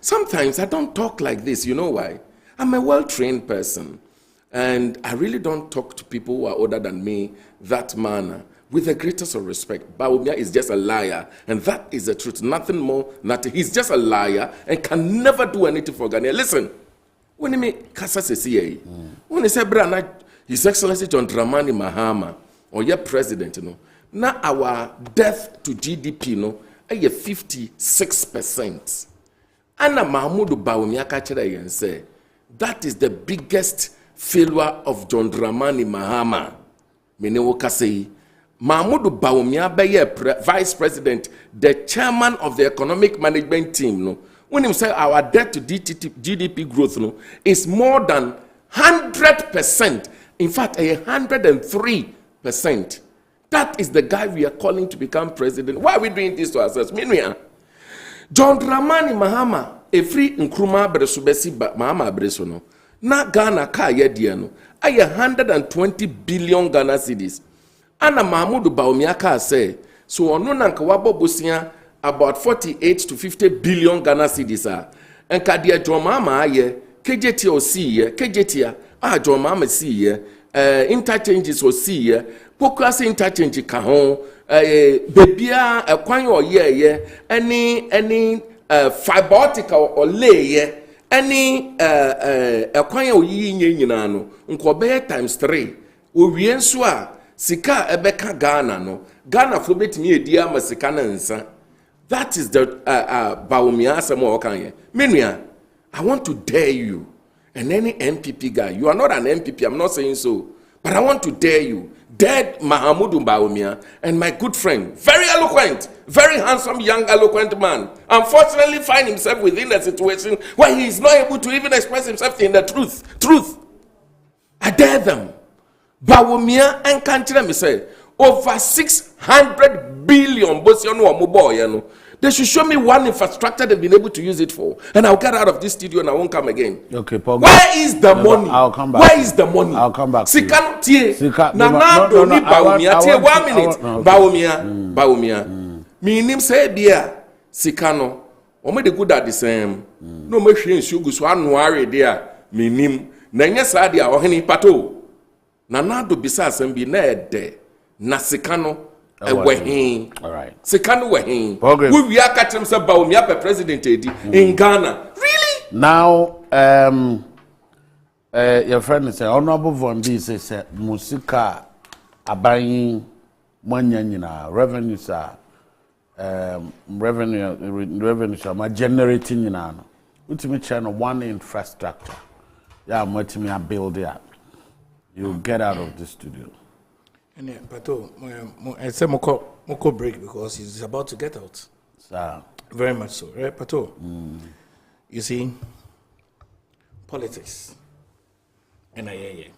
sometimes I don't talk like this. You know why? I'm a well-trained person, and I really don't talk to people who are older than me that manner with the greatest of respect. Bawumia is just a liar, and that is the truth. Nothing more, nothing. He's just a liar and can never do anything for Ghana. Listen, when he make Kasa CCA, when he said, Brana, His Excellency John Dramani Mahama, or your president, you know, now our death to GDP, no, 56%. Anna Mahmoud Bawumia kachira yen say that is the biggest failure of John Dramani Mahama. Menewo kasei Mahmoud Bawumia be vice president, the chairman of the economic management team. No, when him say our debt to GDP growth no is more than 100%. In fact, 103%. That is the guy we are calling to become president. Why are we doing this to ourselves? Meanwhile, John Dramani Mahama, a free Nkrumah Bresubesi Mahama Breso no, na Ghana ka ye no, 120 billion Ghana cedis. Anna Mahmoud Bawumia ka say, so ono nanka wabo bosia about 48 to 50 billion Ghana cedis are. And ka dia John Mahama ye, KJT o see ye, KJT John Mahama see ye, interchanges o see ye, Pokrasi interchange ka ho, bebia kwan o ye any fiber optic or lay any kwan o yi nyina no nko be times 3 o wie nso a sika ebeka Ghana no Ghana fo betimi edi ama sika na nsa. That is the Bawumia asem o kan ye menua. I want to dare you and any MPP guy. You are not an MPP, I'm not saying so, but I want to dare you. Dead Mahmoud Bawumia and my good friend, very eloquent, very handsome, young, eloquent man, unfortunately find himself within a situation where he is not able to even express himself in the truth. I dare them. Bawumia and country me say over 600 billion. They should show me one infrastructure they've been able to use it for, and I'll get out of this studio and I won't come again. Okay, Paul. Where is the money? I'll come back. Where is the money? I'll come back. Sikano tie. No, Bawumia tie 1 minute. Bawumia. Minim say bia Sikano. Ome de good at the same. No me hwe nsu gu so anoare dia minim. Na nya sa dia ohene Pato. Nanado bisa asem bi na ede. Na Sikano wehin. All right. Sikano wehin. We are catching some Bawumia per president in Ghana. Really? Now, your friend is Honorable Von B says Musika abayin mwanya revenues are revenues are generating no. Ultimate channel one infrastructure. Yeah, much me build it. You get out of the studio. And Pato, I say moko break because he's about to get out. Sir. Very much so, right, Pato? You see, politics. And I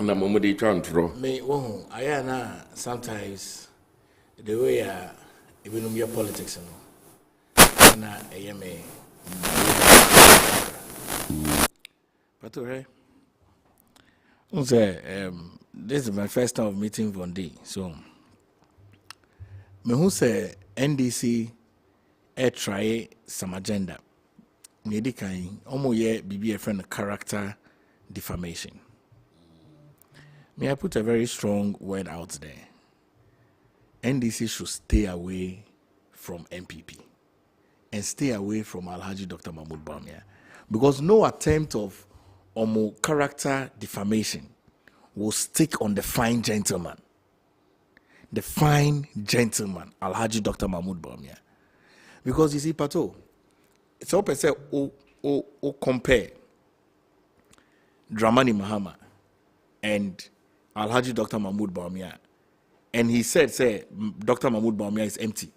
na momo dey try and draw. Me I na sometimes the way even your politics na me. Pato, right? This is my first time of meeting Vondi. So, me who say NDC try some agenda. Nedi kind omo ye bibi a friend character defamation. May I put a very strong word out there. NDC should stay away from MPP and stay away from Alhaji Dr. Mahmoud Bawumia, because no attempt of omo character defamation will stick on the fine gentleman. The fine gentleman, Alhaji Dr. Mahmoud Bawumia. Because you see, Pato, it's all per se o compare Dramani Mahama and Alhaji Dr. Mahmoud Bawumia. And he said, Dr. Mahmoud Bawumia is empty.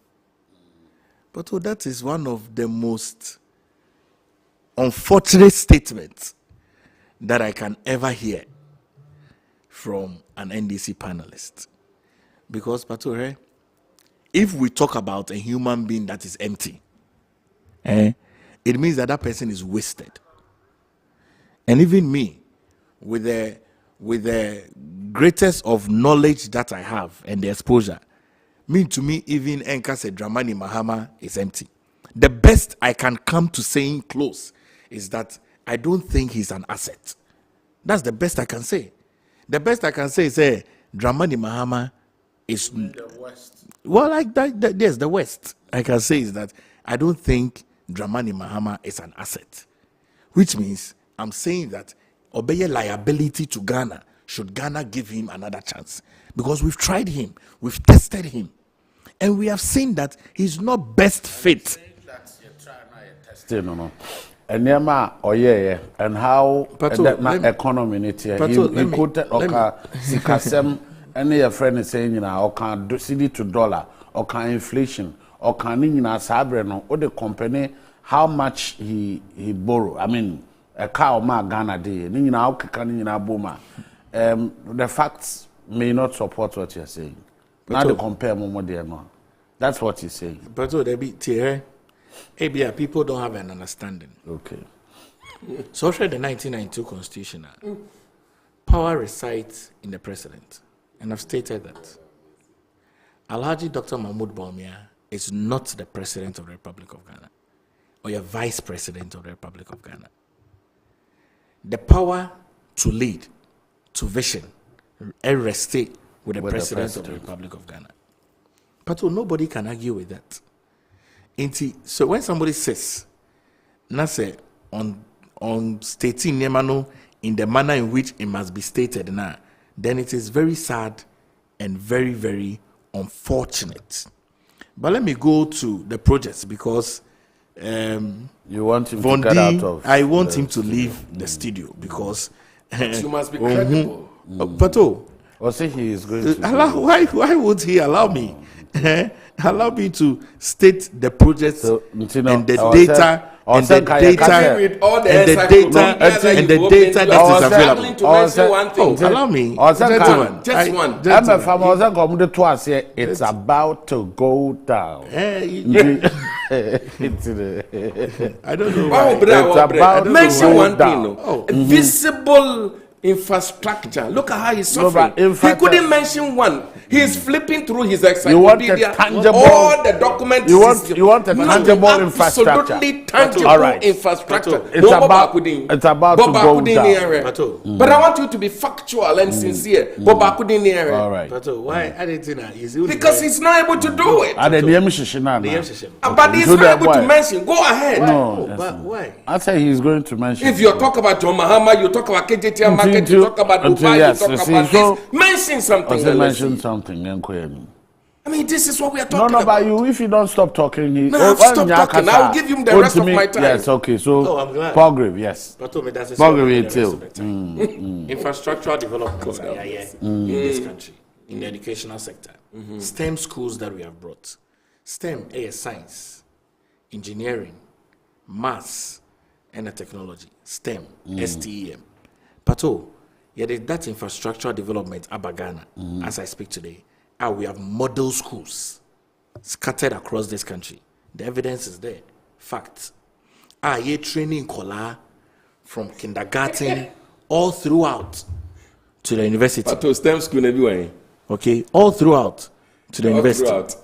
But that is one of the most unfortunate statements that I can ever hear from an NDC panelist. Because, Pato, if we talk about a human being that is empty, it means that that person is wasted. And even me, with the greatest of knowledge that I have and the exposure, to me, even Enka said Dramani Mahama is empty. The best I can come to saying close is that I don't think he's an asset. That's the best I can say. The best I can say is Dramani Mahama is the West. Well, like that, yes, the West. I can say is that I don't think Dramani Mahama is an asset, which means I'm saying that obey liability to Ghana. Should Ghana give him another chance? Because we've tried him, we've tested him. And we have seen that he's not best fit. No. And Nema Oye and how that economy in it here. He could Sikasem any a friend is saying, or can city to dollar, or can inflation, or can in Sabreno, or the company, how much he borrow. I mean, a cow ma Ghana day, Nina can in Abuma. The facts may not support what you're saying. Now they compare more dear no. That's what he's saying. But they be here. ABI people don't have an understanding. Okay. So after the 1992 Constitution, power resides in the president. And I've stated that Alhaji Dr. Mahmoud Bawumia is not the president of the Republic of Ghana or your vice president of the Republic of Ghana. The power to lead, to vision, rests with the president of the Republic of Ghana. But nobody can argue with that. So when somebody says, "Nase on stating Nemano in the manner in which it must be stated now," then it is very sad and very, very unfortunate. But let me go to the projects because you want him to get out of. I want him to leave the studio because you must be credible. Pato, or say he is going to. Why would he allow me? Allow me to state the projects and the data and the data that is available. Allow me, just one. It's about to go down. I don't know. Mention one thing. Visible infrastructure. Look at how he's suffering. He couldn't mention one. He's flipping through his encyclopedia. All the documents. You want a tangible infrastructure. Absolutely tangible infrastructure. It's about to go down. But I want you to be factual and sincere. All right. Pato, why? Because he's not able to do it. But he's not able to mention. Go ahead. No, but why? I say he's going to mention. If you talk about John Mahama, you talk about KJT market, you talk about Dubai, you talk about this. Mention something. Mention something. I mean, this is what we are talking about. But you, if you don't stop talking, stop talking. I'll give him the rest of my time. Yes, okay. So, I'm glad. Palgrave, yes. Palgrave, Infrastructural development in this country, in the educational sector. STEM schools that we have brought. STEM is science, engineering, maths, and technology. STEM, STEM. Pato, that infrastructural development Abagana, as I speak today, we have model schools scattered across this country. The evidence is there. Facts. Ye training Kola from kindergarten all throughout to the university. Pato, STEM school everywhere. Okay, all throughout to the university.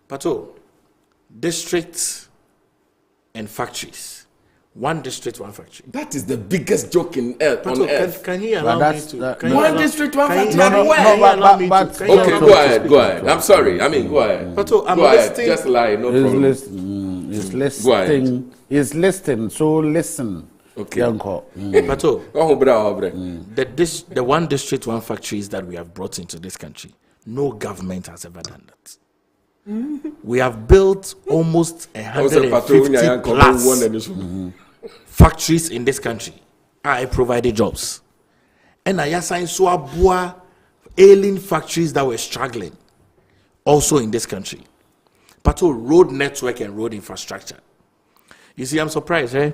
Pato, districts and factories. One district, one factory. That is the biggest joke on earth. Can he allow me to? One district, one factory. Okay, go ahead. I'm sorry. I mean, go ahead. Go ahead. Just lie. No problem. He's listening. He's listening. So listen. Okay. Pato, the one district, one factories that we have brought into this country, no government has ever done that. We have built almost 150 plus factories in this country. I provided jobs. And I assigned so ailing factories that were struggling also in this country. Pato, road network and road infrastructure. You see, I'm surprised, eh?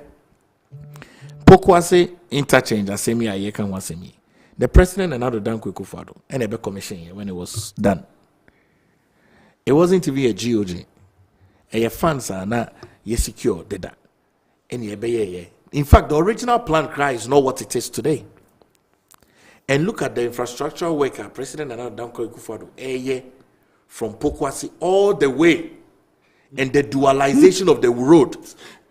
Pokwase interchange asemi ayeka wasemi. The president and Adwene Kwaku Owusu Adjei and a commission when it was done. It wasn't even a GOG. A funds are not secure data. In fact, the original plan cry is not what it is today. And look at the infrastructural work our president and Adwene Kwaku Owusu Adjei from Pokwase all the way, and the dualization of the road.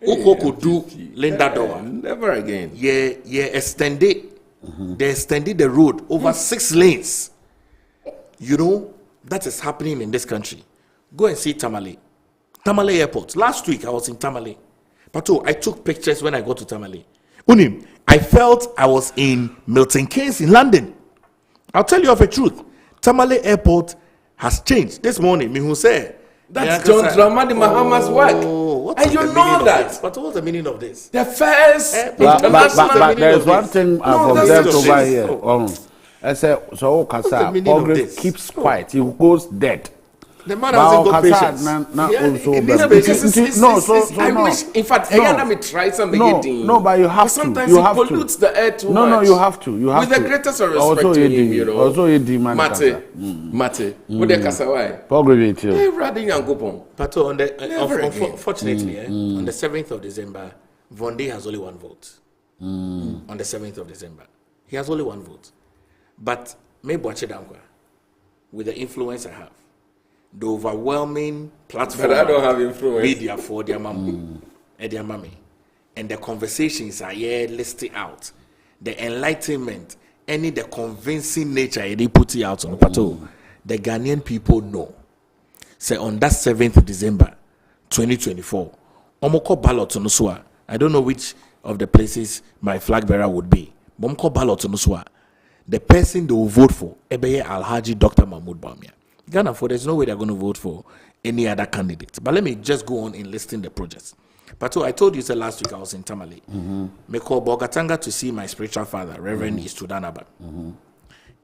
Could do Linda Dower. Never again. Extended. They extended the road over 6 lanes. You know, that is happening in this country. Go and see Tamale Airport. Last week I was in Tamale. Pato, I took pictures when I got to Tamale. Unim, I felt I was in Milton Keynes in London. I'll tell you of a truth. Tamale Airport has changed. This morning, me who said that's John Dramani Mahama's work. And you know that. But what's the meaning of this? The first but there's one thing I've observed over here. I said, so Kasa keeps quiet. He goes dead. The man hasn't got patience. I wish, in fact, let me try something. No, but you have to. Sometimes he pollutes the air too much. No, you have to. With the greatest of respect to him, you know. Also, man. Mate. With the Kasawai. Pogravate you. Everybody and go Pato, unfortunately, on the 7th of December, Vonde has only 1 vote. On the 7th of December. He has only 1 vote. But, maybe watch it down with the influence I have. The overwhelming platform but I don't have influence. Media for their mommy and the conversations are here listed out, the enlightenment, the convincing nature they put it out on the Pato. The Ghanaian people know. Say on that 7th of December 2024, omoko ballot on Uswa. I don't know which of the places my flag bearer would be. Omoko ballot on Uswa. The person they will vote for, Ebeye Alhaji Dr. Mahmoud Bawumia. Ghana, there's no way they're going to vote for any other candidate. But let me just go on in listing the projects. Pato, I told you last week I was in Tamale. Me call Bogatanga to see my spiritual father, Reverend Istudanaba.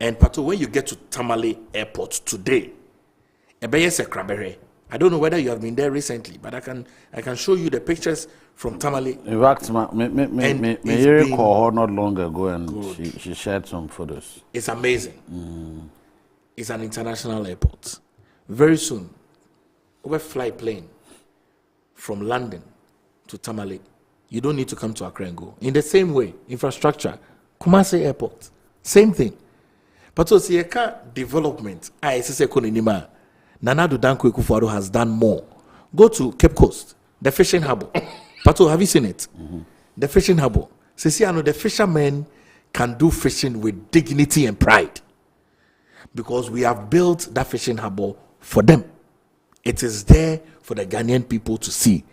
And Pato, when you get to Tamale Airport today, I don't know whether you have been there recently, but I can show you the pictures from Tamale. In fact, me called her not long ago, and she shared some photos. It's amazing. It's an international airport. Very soon, we'll fly plane from London to Tamale. You don't need to come to Accra and go. In the same way, infrastructure, Kumasi Airport, same thing. But so Sieka development, Nanado Danko Ekufuado has done more. Go to Cape Coast, the fishing harbor. Pato, have you seen it? The fishing harbor. Sisiano, the fishermen can do fishing with dignity and pride. Because we have built that fishing harbor for them. It is there for the Ghanaian people to see.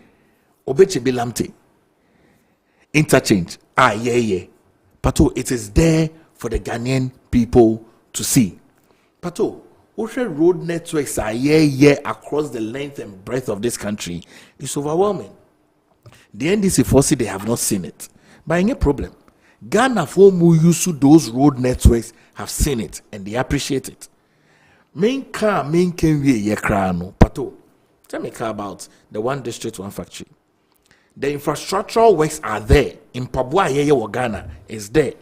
Obechebe Lamte. Interchange. Pato, it is there for the Ghanaian people to see. Pato, ocean road networks are across the length and breadth of this country. It's overwhelming. The NDC forces, they have not seen it. But any problem. Ghana for who use those road networks have seen it and they appreciate it. Main can we yekrano. Pato, tell me about the 1 district, 1 factory. The infrastructural works are there. In Pabua Ghana is there.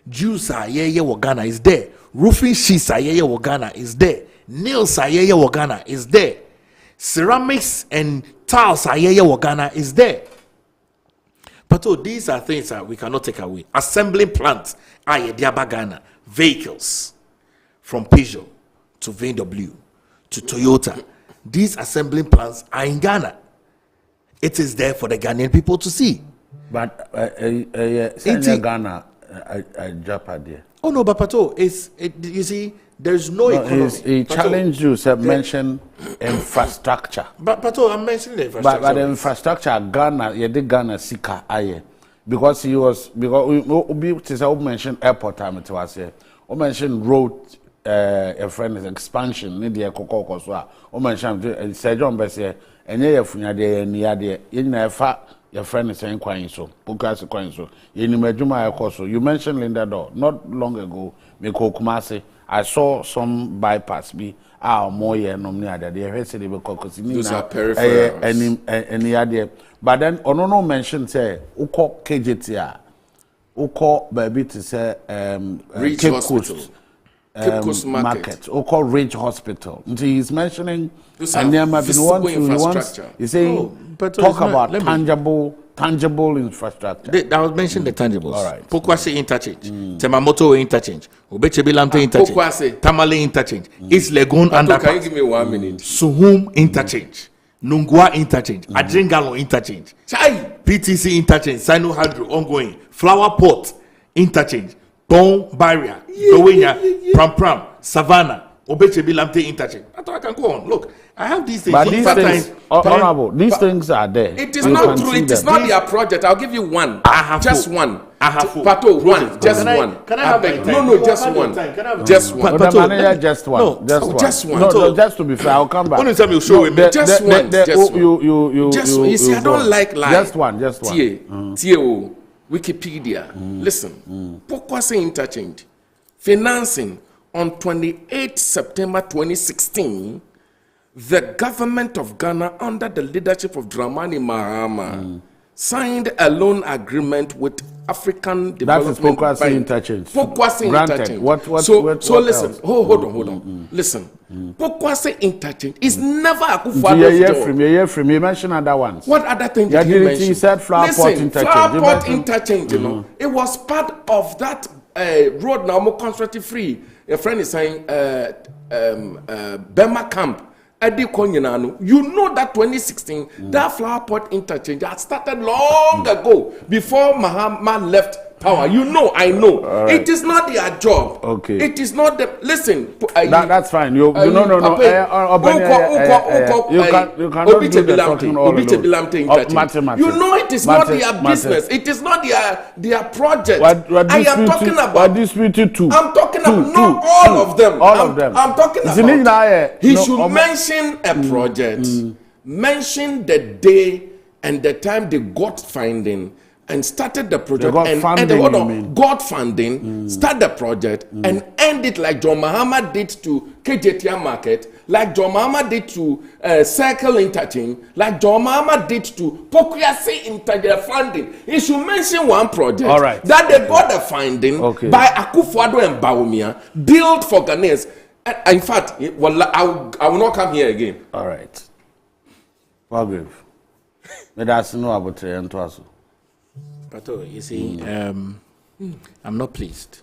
Juice Ghana is there. Roofing sheets Ghana is there. Nails Ghana is there. Ceramics and tiles Ghana is there. But these are things that we cannot take away. Assembling plants, Ghana, vehicles from Peugeot to VW to Toyota. These assembling plants are in Ghana. It is there for the Ghanaian people to see. But Ghana, Japan. Oh no, but Pato, you see, there's no economy. He challenged you, sir, mention infrastructure. But Pato, I'm mentioning the infrastructure. But the infrastructure, Ghana, you did Ghana Sika aye. Because he was, because we mentioned airport time it was here. We mentioned road, a friend is expansion, need the Coco Coswa. We mentioned Sir John Bessie, and ye funya de near the in your friend is saying quite so. Pukas quite so. You mentioned Linda Door not long ago. Miko Kumasi. I saw some bypass be more year nomnia that they heard say they were those are peripherals. Any idea. But then Onono mentioned say Uko KJTR. Uko baby to say Ridge Cape Hospital. Coast. Cape Coast Market. Uko Ridge Hospital. And he's mentioning and he's saying talk about tangible infrastructure. I was mentioning the tangibles. All right. Pokwase interchange, Temamoto interchange, Obechebe Lamte interchange, Tamale interchange, East Legon underpass. Can you give me 1 minute? Suhum interchange, Nungwa interchange, Adjengalo interchange, PTC interchange, Sino Hydro ongoing, Flower Port interchange, Bon Barrier, Dowenya, Pram Pram, Savannah, Obechebi Lamte interchange. I thought I can go on. Look, I have these things. But these things, honorable, these things are there. It is not true. It is not their project. I'll give you one. Just one. Pato, one. Just one. Can I have it? No, just one. Just one. Just one. No, just one. No, just to be fair, I'll come back. Only time you show him. Just one. You see, I don't like Just one. T.O. Wikipedia. Listen. Pokwase interchange. Financing on 28 September 2016. The government of Ghana, under the leadership of Dramani Mahama, signed a loan agreement with African Development Bank. Pokwase interchange. Pokwase interchange. So listen. Hold on. Listen. Pokwase interchange is never a Akufo-Addo's job. You mentioned other ones. What other thing did you mention? He said Flower Pot interchange. Flower Pot interchange, you know. It was part of that road now more constructive free. A friend is saying Bema Camp. You know that 2016, that Flower Pot interchange had started long ago, before Mahama left power. You know, I know. Right. It is not their job. Okay. It is not the. Listen. That's fine. No. You cannot do the talking all alone. You know, it is not their business. It is not their project. I am talking about. I'm talking about not all of them. All of them. I'm talking about. He should mention a project. Mention the day and the time they got funding and started the project got funding, start the project and end it like John Mahama did to KJTR Market, like John Mahama did to Circle Interchange, like John Mahama did to Pokwase Interchange funding. He should mention one project that they got the funding by Akufo-Addo and Bawumia, built for Ghanaians. In fact, I will not come here again. All right. Well, that's no about Pato, you see, I'm not pleased.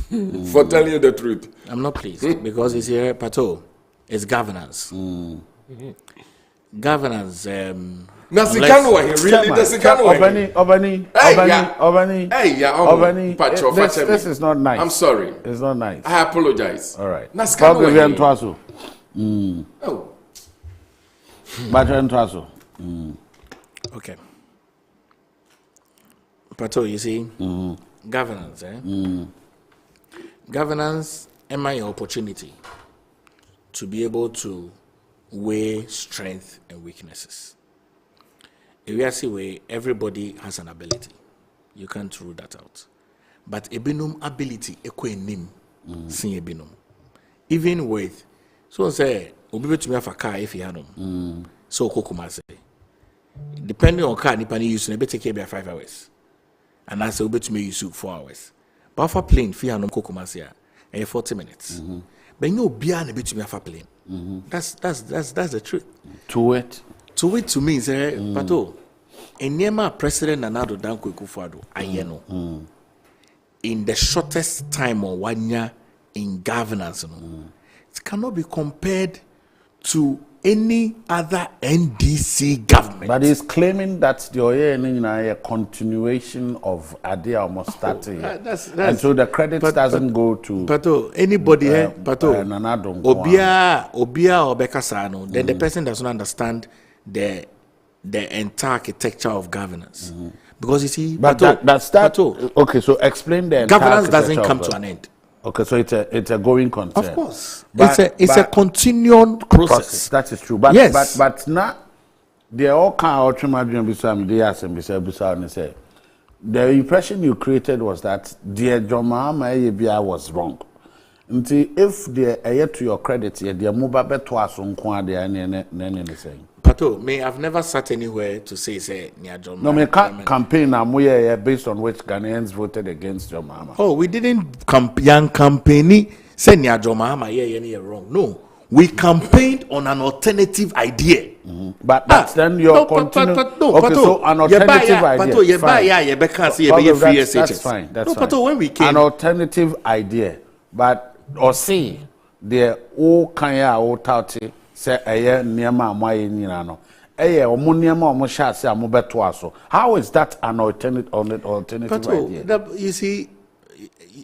For telling you the truth. I'm not pleased because it's here, Pato, it's governance. Governance. This is not nice. I'm sorry. It's not nice. I apologize. All right. Okay. Pato, you see, governance, governance, am I an opportunity to be able to weigh strength and weaknesses? If we see where everybody has an ability, you can't rule that out. But ebinum ability equanim sin ebinum. Even with so say obi betumi afa car if you had them. So kokuma say depending on car nipa ni use na be take about 5 hours. And I say betumi use 4 hours. But for plane fi hanom kokuma say 40 minutes. But you know bia na betumi afa plane. That's the truth. To it to me say Pato Enyema President Nana Danko Akufo-Addo ayeno in the shortest time or 1 year in governance, it cannot be compared to any other NDC government. But he's claiming that the a continuation of Adjei almost starting. And so the credit doesn't go to Pato, anybody here, Pato, Obia Obekasano, then the person doesn't understand the entire architecture of governance. Because you see, but Pato, okay, so explain the governance doesn't come to an end. Okay, so it's a going concern. Of course, it's a continuing process. That is true. But yes, but now they all kind of say the impression you created was that the John Mahama was wrong. Until if they to your credit, the mobile beto saying. Pato, I've never sat anywhere to say near John Mahama. No, me campaign based on which Ghanaians voted against John Mahama. Oh, we didn't campaign say near John Mahama wrong. No, we campaigned on an alternative idea. But that's then your continue. So an alternative idea. That's fine. That's fine. Pato, when we came, an alternative idea, but or see the all kanya all tauti. Say niema amaye nyina no omo niema omo sha ase amobeto aso. How is that an alternative Pato, idea? You see,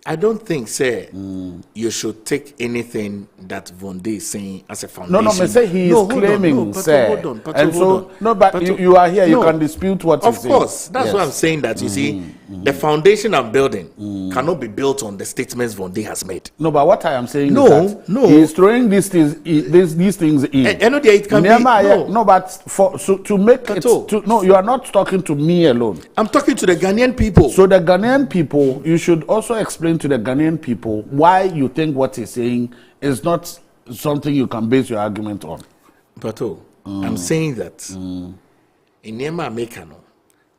I don't think, say, you should take anything that Vonde is saying as a foundation. No, me say he is claiming, sir. Hold on, and so, no, but you are here, you can dispute what he's saying. Of course, that's what I'm saying, that you see, the foundation I'm building cannot be built on the statements Vonde has made. No, but what I am saying is that he's throwing these things in. And it can be, no, but to make Pato, it, no, you are not talking to me alone. I'm talking to the Ghanaian people. So the Ghanaian people, you should also explain to the Ghanaian people why you think what he's saying is not something you can base your argument on. Pato, I'm saying that in Nema Mekano,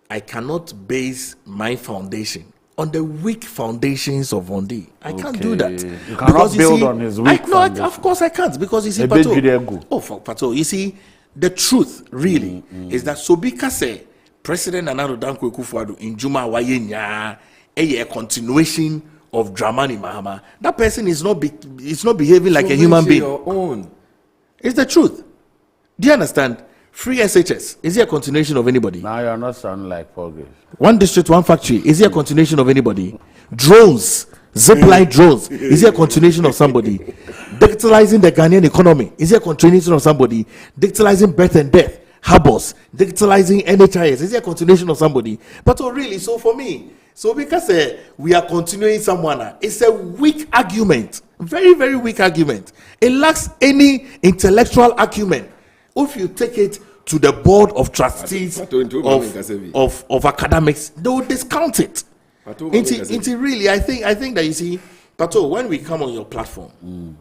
I cannot base my foundation on the weak foundations of Vonde. I can't do that. You cannot build on his weak foundation. Of course I can't, because you see, Pato, for Pato, you see, the truth really is that Sobika say President Nana Danko Akufo-Addo in Juma Wayenya a continuation of Dramani Mahama. That person is not behaving like a human being. Your own. It's the truth. Do you understand? Free SHS, is it a continuation of anybody? Now you're not sounding like progress. One district, one factory, is it a continuation of anybody? Drones, zipline drones, is it a continuation of somebody? Digitalizing the Ghanaian economy, is it a continuation of somebody? Digitalizing birth and death, harbors, digitalizing NHIS, is it a continuation of somebody? But really, so for me, so because we are continuing someone, it's a weak argument, very, very weak argument. It lacks any intellectual acumen. If you take it to the board of trustees of academics, they will discount it. Into really, I think that you see, Pato, when we come on your platform,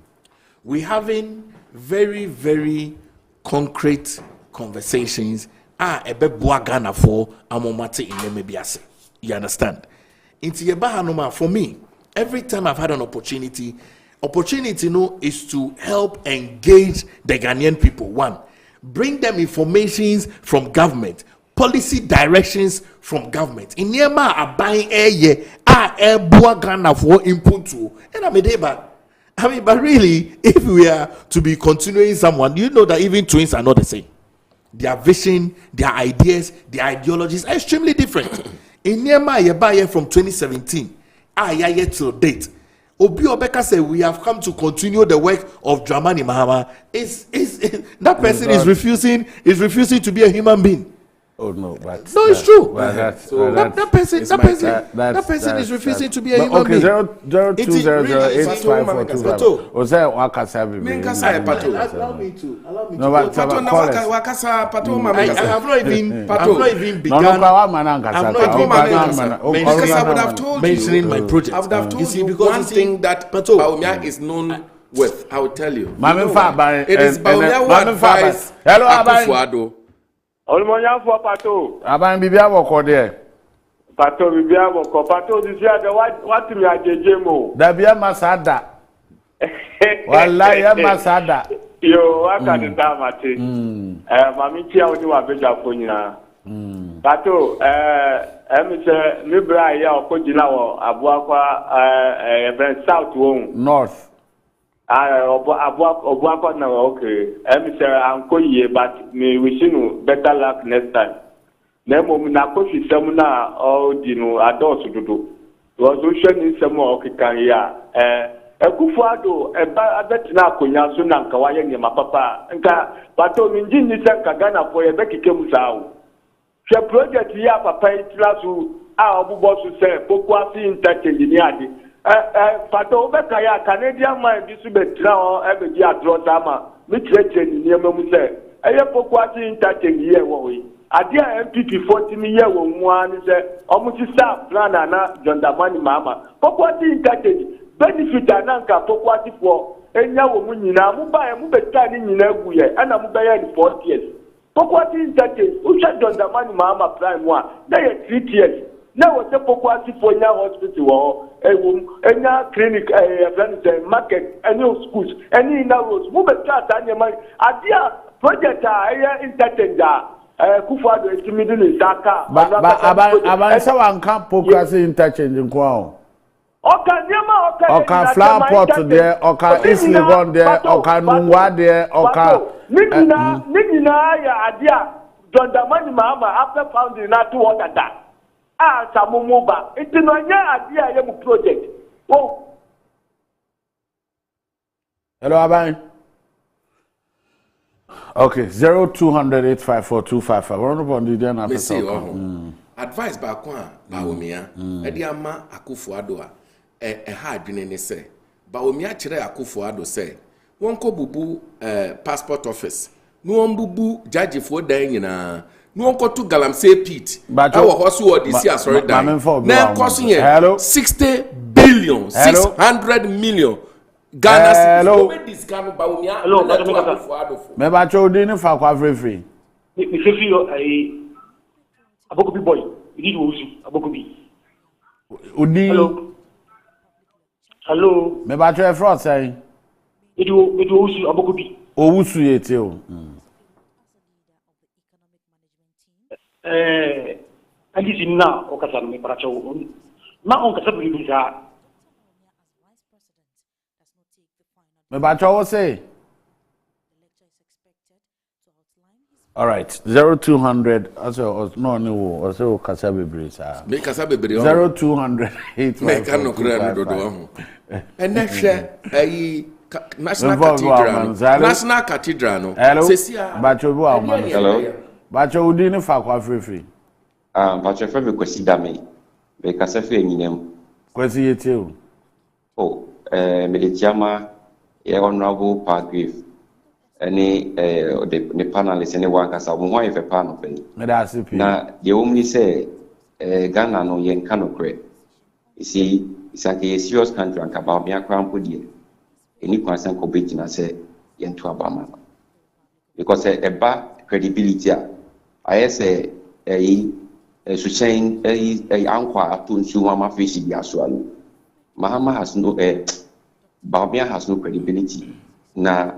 we having very, very concrete conversations. Ghana for amomate in Nemibiase. You understand? Into Yebahanoma, for me, every time I've had an opportunity is to help engage the Ghanaian people. One, bring them informations from government, policy directions from government. In Niema are buying air Ghana for input to, and but really, if we are to be continuing someone, you know that even twins are not the same. Their vision, their ideas, their ideologies are extremely different. In Niema Yebaye from 2017, till date. Obi Obeka said we have come to continue the work of Dramani Mahama. That person is refusing to be a human being. Oh no, but no, it's true. That person is refusing to be a human being. Okay, 02008542. Was that Wakasabi? Allow me to. No, but I have not even begun. I would have told mentioning my project. I would have told you one thing that Baumia is known with. I will tell you. It is Baumia who advised Akufo-Addo. Olmonya for Pato. Aban bibia woko there. Pato bibia woko. Pato this year the what me Adjei mo. Da bia masada. Wallahi ya masada. Yo aka de tamate. Mami tia oni wa beja fonyina. Pato me say me bra ya okojina wo Abuakwa South won. North. Abuakwa na okay. Me say anko ye but me wish you better luck next time. Nemo na kofi sem na o di no adults dodo. Was o hwe ni sem o kikan ya. Akufo-Addo abetina akonya so na nka waye ne mapapa. Nka Pato minji ni senka Ghana for ye bekike musawo. Hwe project ya papa itlasu a obubo so se pokuasi interchange ni ade. Pato obeka ya Canadian man bi su betra o ebeji adro sama mitreche ni niam mu se eye pokuasi interchange ye wo yi ade a MPP 40 mi ye wo mu an se omuti sa plan na John Dramani Mahama pokuasi interchange benefit ananka pokuasi for enya wo mu nyina mu ba mu beta ni nyina gu ye ana mu be ye 4 years pokuasi interchange ucha John Dramani Mahama plan mu a na ye 3 years. Now what the pokuasi for nya hospital or enya clinic market any schools any in roads mu beta tanya man adia project a interchange Akufo-Addo estimidi ni saka aban se wanka pokuasi interchange nko o oka niema oka flower pot there oka East Legon there oka Nungwa there oka nina ya adia John Dramani Mahama after founding na to water that samumuba itinonya adia ye mu project Oh. Hello, Abai. Okay, 0200-854-255. Run up on the then after talk. Advice back one, Baomia. Ediama Akufo-Addo ha Adwene ne say. Baomia chere Akufo-Addo say. Won ko bubu passport office. No won bubu judge for dan nyina. No won ko to Galamsey Pete. Awo hosu odisi asori dan. Na cost here 60 billion, 600 million. Ghana hello. Hello, me ba cho di ni fa kwa free. Me free Abokobi boy. You need Owusu Abokobi. Udi. Hello. Me ba cho e fraud say. Me do Owusu Abokobi. Owusu yete o. Ali sinna o kasa me para cho. Ma on kasa bi bisa. Me ba cho say. All right, 0200. Also, no. Also, Kasabebre, sir. Make Kasabebre. 0200. Make a no crane do. And next share a National Cathedral. National Cathedral. Hello. Bacho hello. Bacho udini fa kwa free. Bacho free kwesi dame. Be Kasafe nyinem. Kwesi yete o. Oh, me de tiama e honorable Parkwave. Any the panelists any one kasa mo ho yefe panel pani na the only say Ghana no yen kanokre you see it's like a serious country and about me akran podie any concern ko betina say yen to abama because eba credibility I say sustain ankwa atunsu mama fish dia so alu Mahama has no Bawumia has no credibility na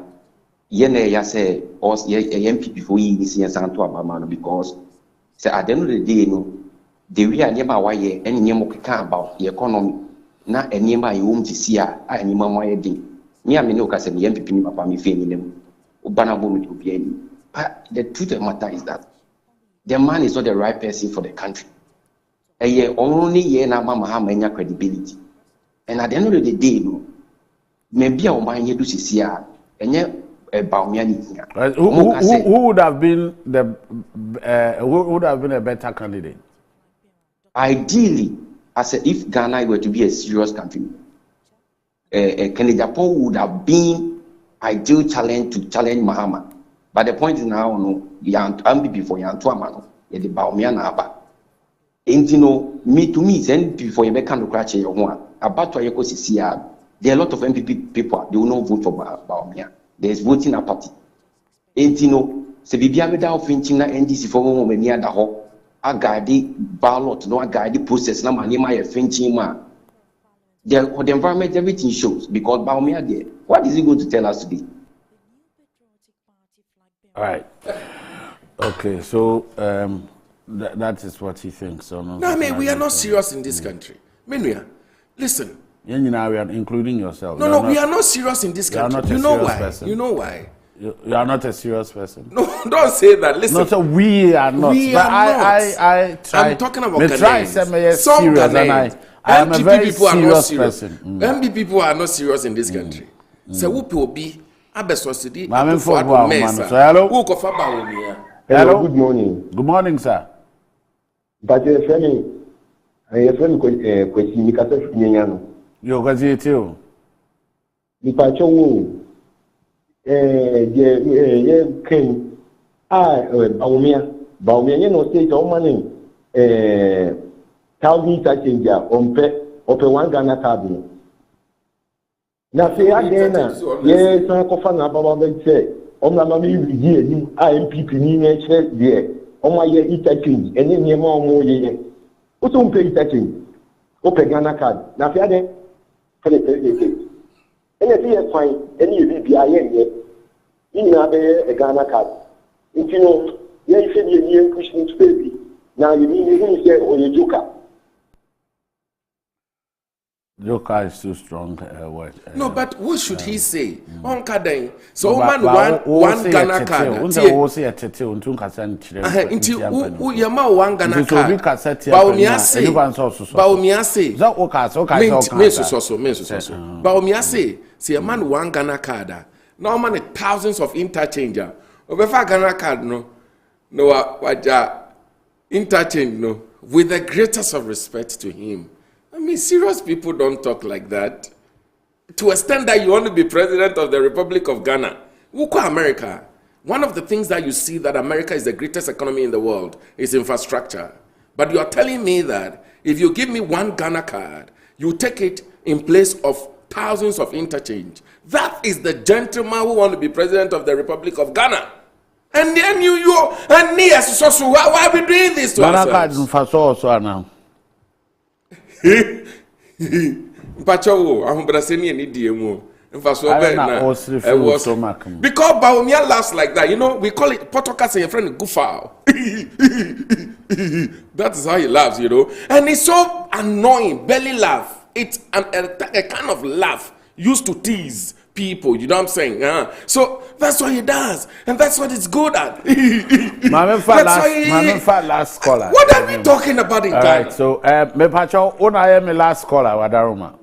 yene ya say us MPP for yi si santo abama because say at the end of the day no the way anyema waye enyem keka about the economy na enyema yom tisia anyema waye din me am no ka say MPP ni papa me fe ni nem ubana bo me to be any but the truth of the matter is that the man is not the right person for the country only ye na mama ha manya credibility and at the end of the day no maybe a woman ye do sisia enye who would have been who would have been a better candidate? Ideally, as if Ghana were to be a serious country, Kennedy Japan would have been ideal challenge to challenge Mahama. But the point is now, no, the MPP for Yantuamano, the Bawumia Naba. And you know, to me, MPP for Yemeka Crash one about to there are a lot of MPP people, they will not vote for Bawumia. There's voting a party. And you know, se bibia beda ofinchi na NDC for mo mani ada ho, agadi ballot no agadi process na mani ma ye finchi ma. The environment everything shows because Bawumia there. What is he going to tell us today? All right. Okay, so that is what he thinks. So no, I mean we are not serious in this country. Menuya, listen. Including yourself. No, we are not serious in this country. You know why? Person. You know why? You are not a serious person. No, don't say that. Listen. No, so we are not. We are not. I'm talking about Ghanaians. Some Ghanaians. I am a very serious person. MB people are not serious in this country. So who will be? Abesosidi. Hello. Good morning. Good morning, sir. But your friend question me kasa finyano. Yo kazi too. Mi pacho wo ye ken Bawumia ye no say to money 1,000 change ope 1 Ghana card. Na say again ye san ko fa na baba be say omna ma mi wi ni MPP ni ye che there oma ye interchange ene ni ma omo ye o so mpe interchange ope Ghana card na say again ene be fine ene ye bi aye ni na be a Ghana card you know ye say ye push into baby na ye ni say o ye joka Joker is too strong word. No, but what should he say? On Kadeng. So man one Ghana card. Until Yama one Ghana card. Baomiase. Baomiase. See a man one Ghana card. No man thousands of interchanger. Obefa Ghana card no waja interchange no. With the greatest of respect to him. I mean, serious people don't talk like that. To extend that you want to be president of the Republic of Ghana. Look at America. One of the things that you see that America is the greatest economy in the world is infrastructure. But you are telling me that if you give me one Ghana card, you take it in place of thousands of interchange. That is the gentleman who want to be president of the Republic of Ghana. And then and me as so why are we doing this to ourselves? Pacho, I'm brasini and idiom. Because Baumia laughs like that, you know, we call it Potokas and your friend Gufao. That is how he laughs, you know. And it's so annoying, belly laugh. It's a kind of laugh used to tease people, you know what I'm saying? So that's what he does, and that's what it's good at. Last caller. What are we talking about in Ghana? Right, so me Pacho, I am my last caller, Wadaruma.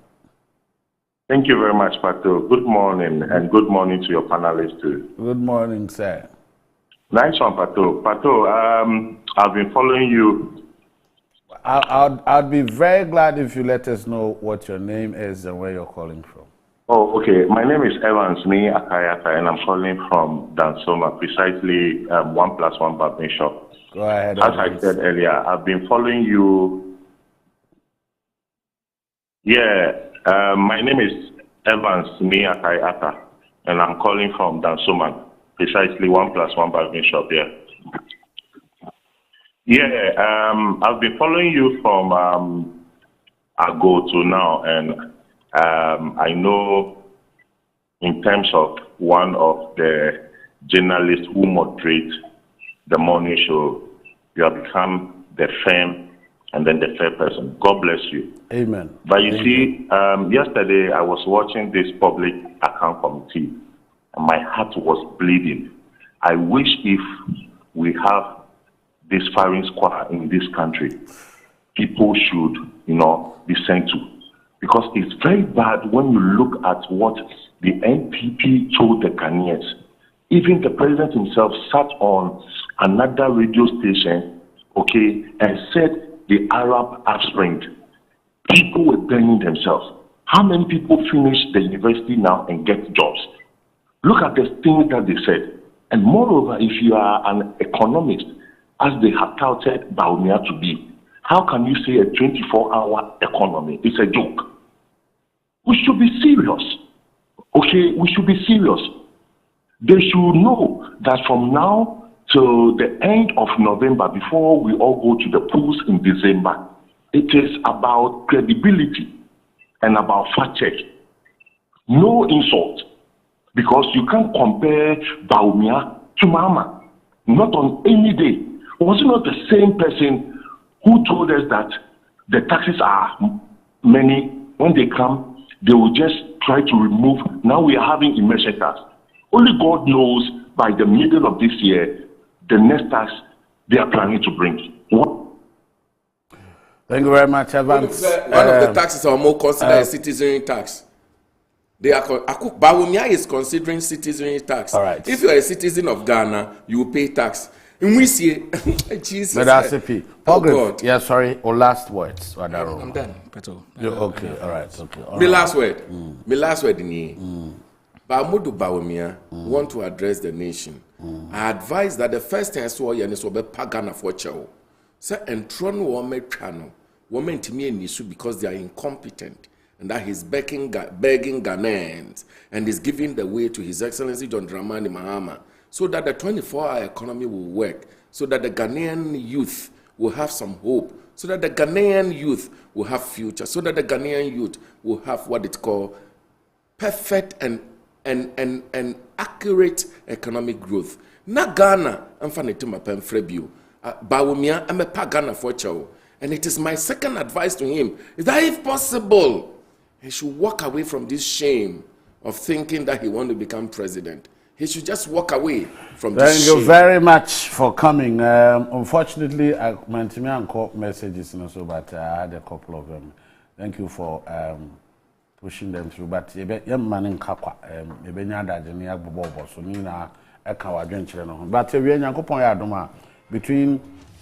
Thank you very much, Pato. Good morning, and good morning to your panelists too. Good morning, sir. Nice one, Pato. Pato, I've been following you. I'd be very glad if you let us know what your name is and where you're calling from. Oh, okay. My name is Evans Ni Akayata, and I'm calling from Dansoma, precisely 1+1 Barbing Shop. Go ahead. As I said earlier, I've been following you. Yeah, my name is Evans Ni Akayata, and I'm calling from Dansoma, precisely 1+1 Barbing Shop. Yeah, I've been following you from ago to now, and I know in terms of one of the journalists who moderate the morning show, you have become the firm and then the fair person. God bless you. Amen. But you see, yesterday I was watching this public account committee and my heart was bleeding. I wish if we have this firing squad in this country, people should, be sent to. Because it's very bad when you look at what the NPP told the Ghanaians. Even the president himself sat on another radio station, and said the Arab upspring. People were burning themselves. How many people finish the university now and get jobs? Look at the things that they said. And moreover, if you are an economist, as they have touted Baumia to be, how can you say a 24-hour economy? It's a joke. We should be serious. We should be serious. They should know that from now till the end of November, before we all go to the polls in December, it is about credibility and about fact check. No insult. Because you can't compare Baumia to Mahama. Not on any day. Was it not the same person who told us that the taxes are many? When they come, they will just try to remove. Now we are having emergency tax. Only God knows by the middle of this year, the next tax they are planning to bring. Thank you very much, Evans. One of the taxes are more considered a citizenry tax. They are Bawumia is considering citizenry tax. All right. If you are a citizen of Ghana, you will pay tax. And we see Jesus. But that's it. God. Yeah, sorry. Or last words. I'm done, Pato. Okay, all right. Okay. My last word. My last word in Bamudu Bawumia want to address the nation. I advise that the first thing I saw here is about Pagana for Chow. Say and Tron woman channel. Women to me and Nisu because they are incompetent. And that he's begging Ghanaians and is giving the way to His Excellency John Dramani Mahama so that the 24-hour economy will work, so that the Ghanaian youth will have some hope, so that the Ghanaian youth will have future, so that the Ghanaian youth will have what it's called perfect and accurate economic growth. Na Ghana, I'm fanitima penfrebio. Bawumia, I'm a Ghana for Chow. And it is my second advice to him, is that if possible, He should walk away from this shame of thinking that he wants to become president. He should just walk away from this shame. Thank you very much for coming. Unfortunately, I meant to me and call messages, but I had a couple of them. Thank you for pushing them through. But young man in Kakwa, so Nina, but between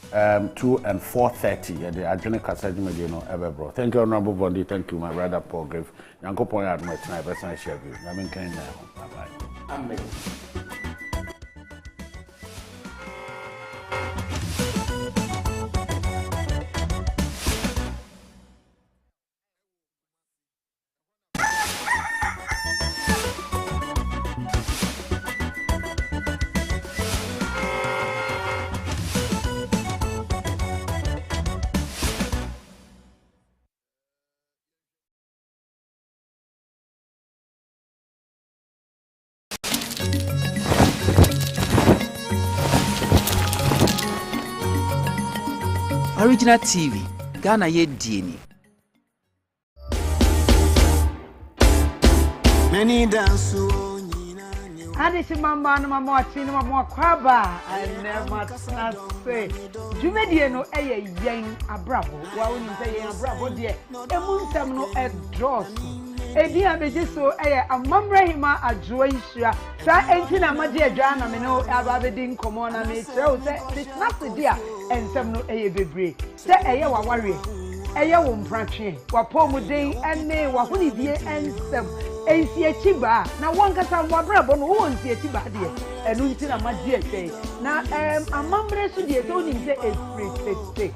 2 and 4:30, the Adwene Kasaji Medino ever brought. Thank you, Honorable Bondi. Thank you, my brother Paul Griff. Yanko point out my tonight, best I share with you. I mean, can bye. Amen. Original TV, Ghana ye DNA. Many dance. Adisi mama no mama ati no mama kwaba and never say Jumedie no eye yen abrabo wa woni say yen abrabo de emunsam no e dross edi abeje so eye amamrahima adwoa isua sa enti na maje adwa na me no ababedi nkomo na me kyerɛ say business dia ensam no eye bebre say eye waware eye wo mpratwe wapomuden ene wahonidie ensam ensi echiba na wankasa mwabrabo no wo nsi echiba de enu nti na maje ete na amamre so de to ni se efrete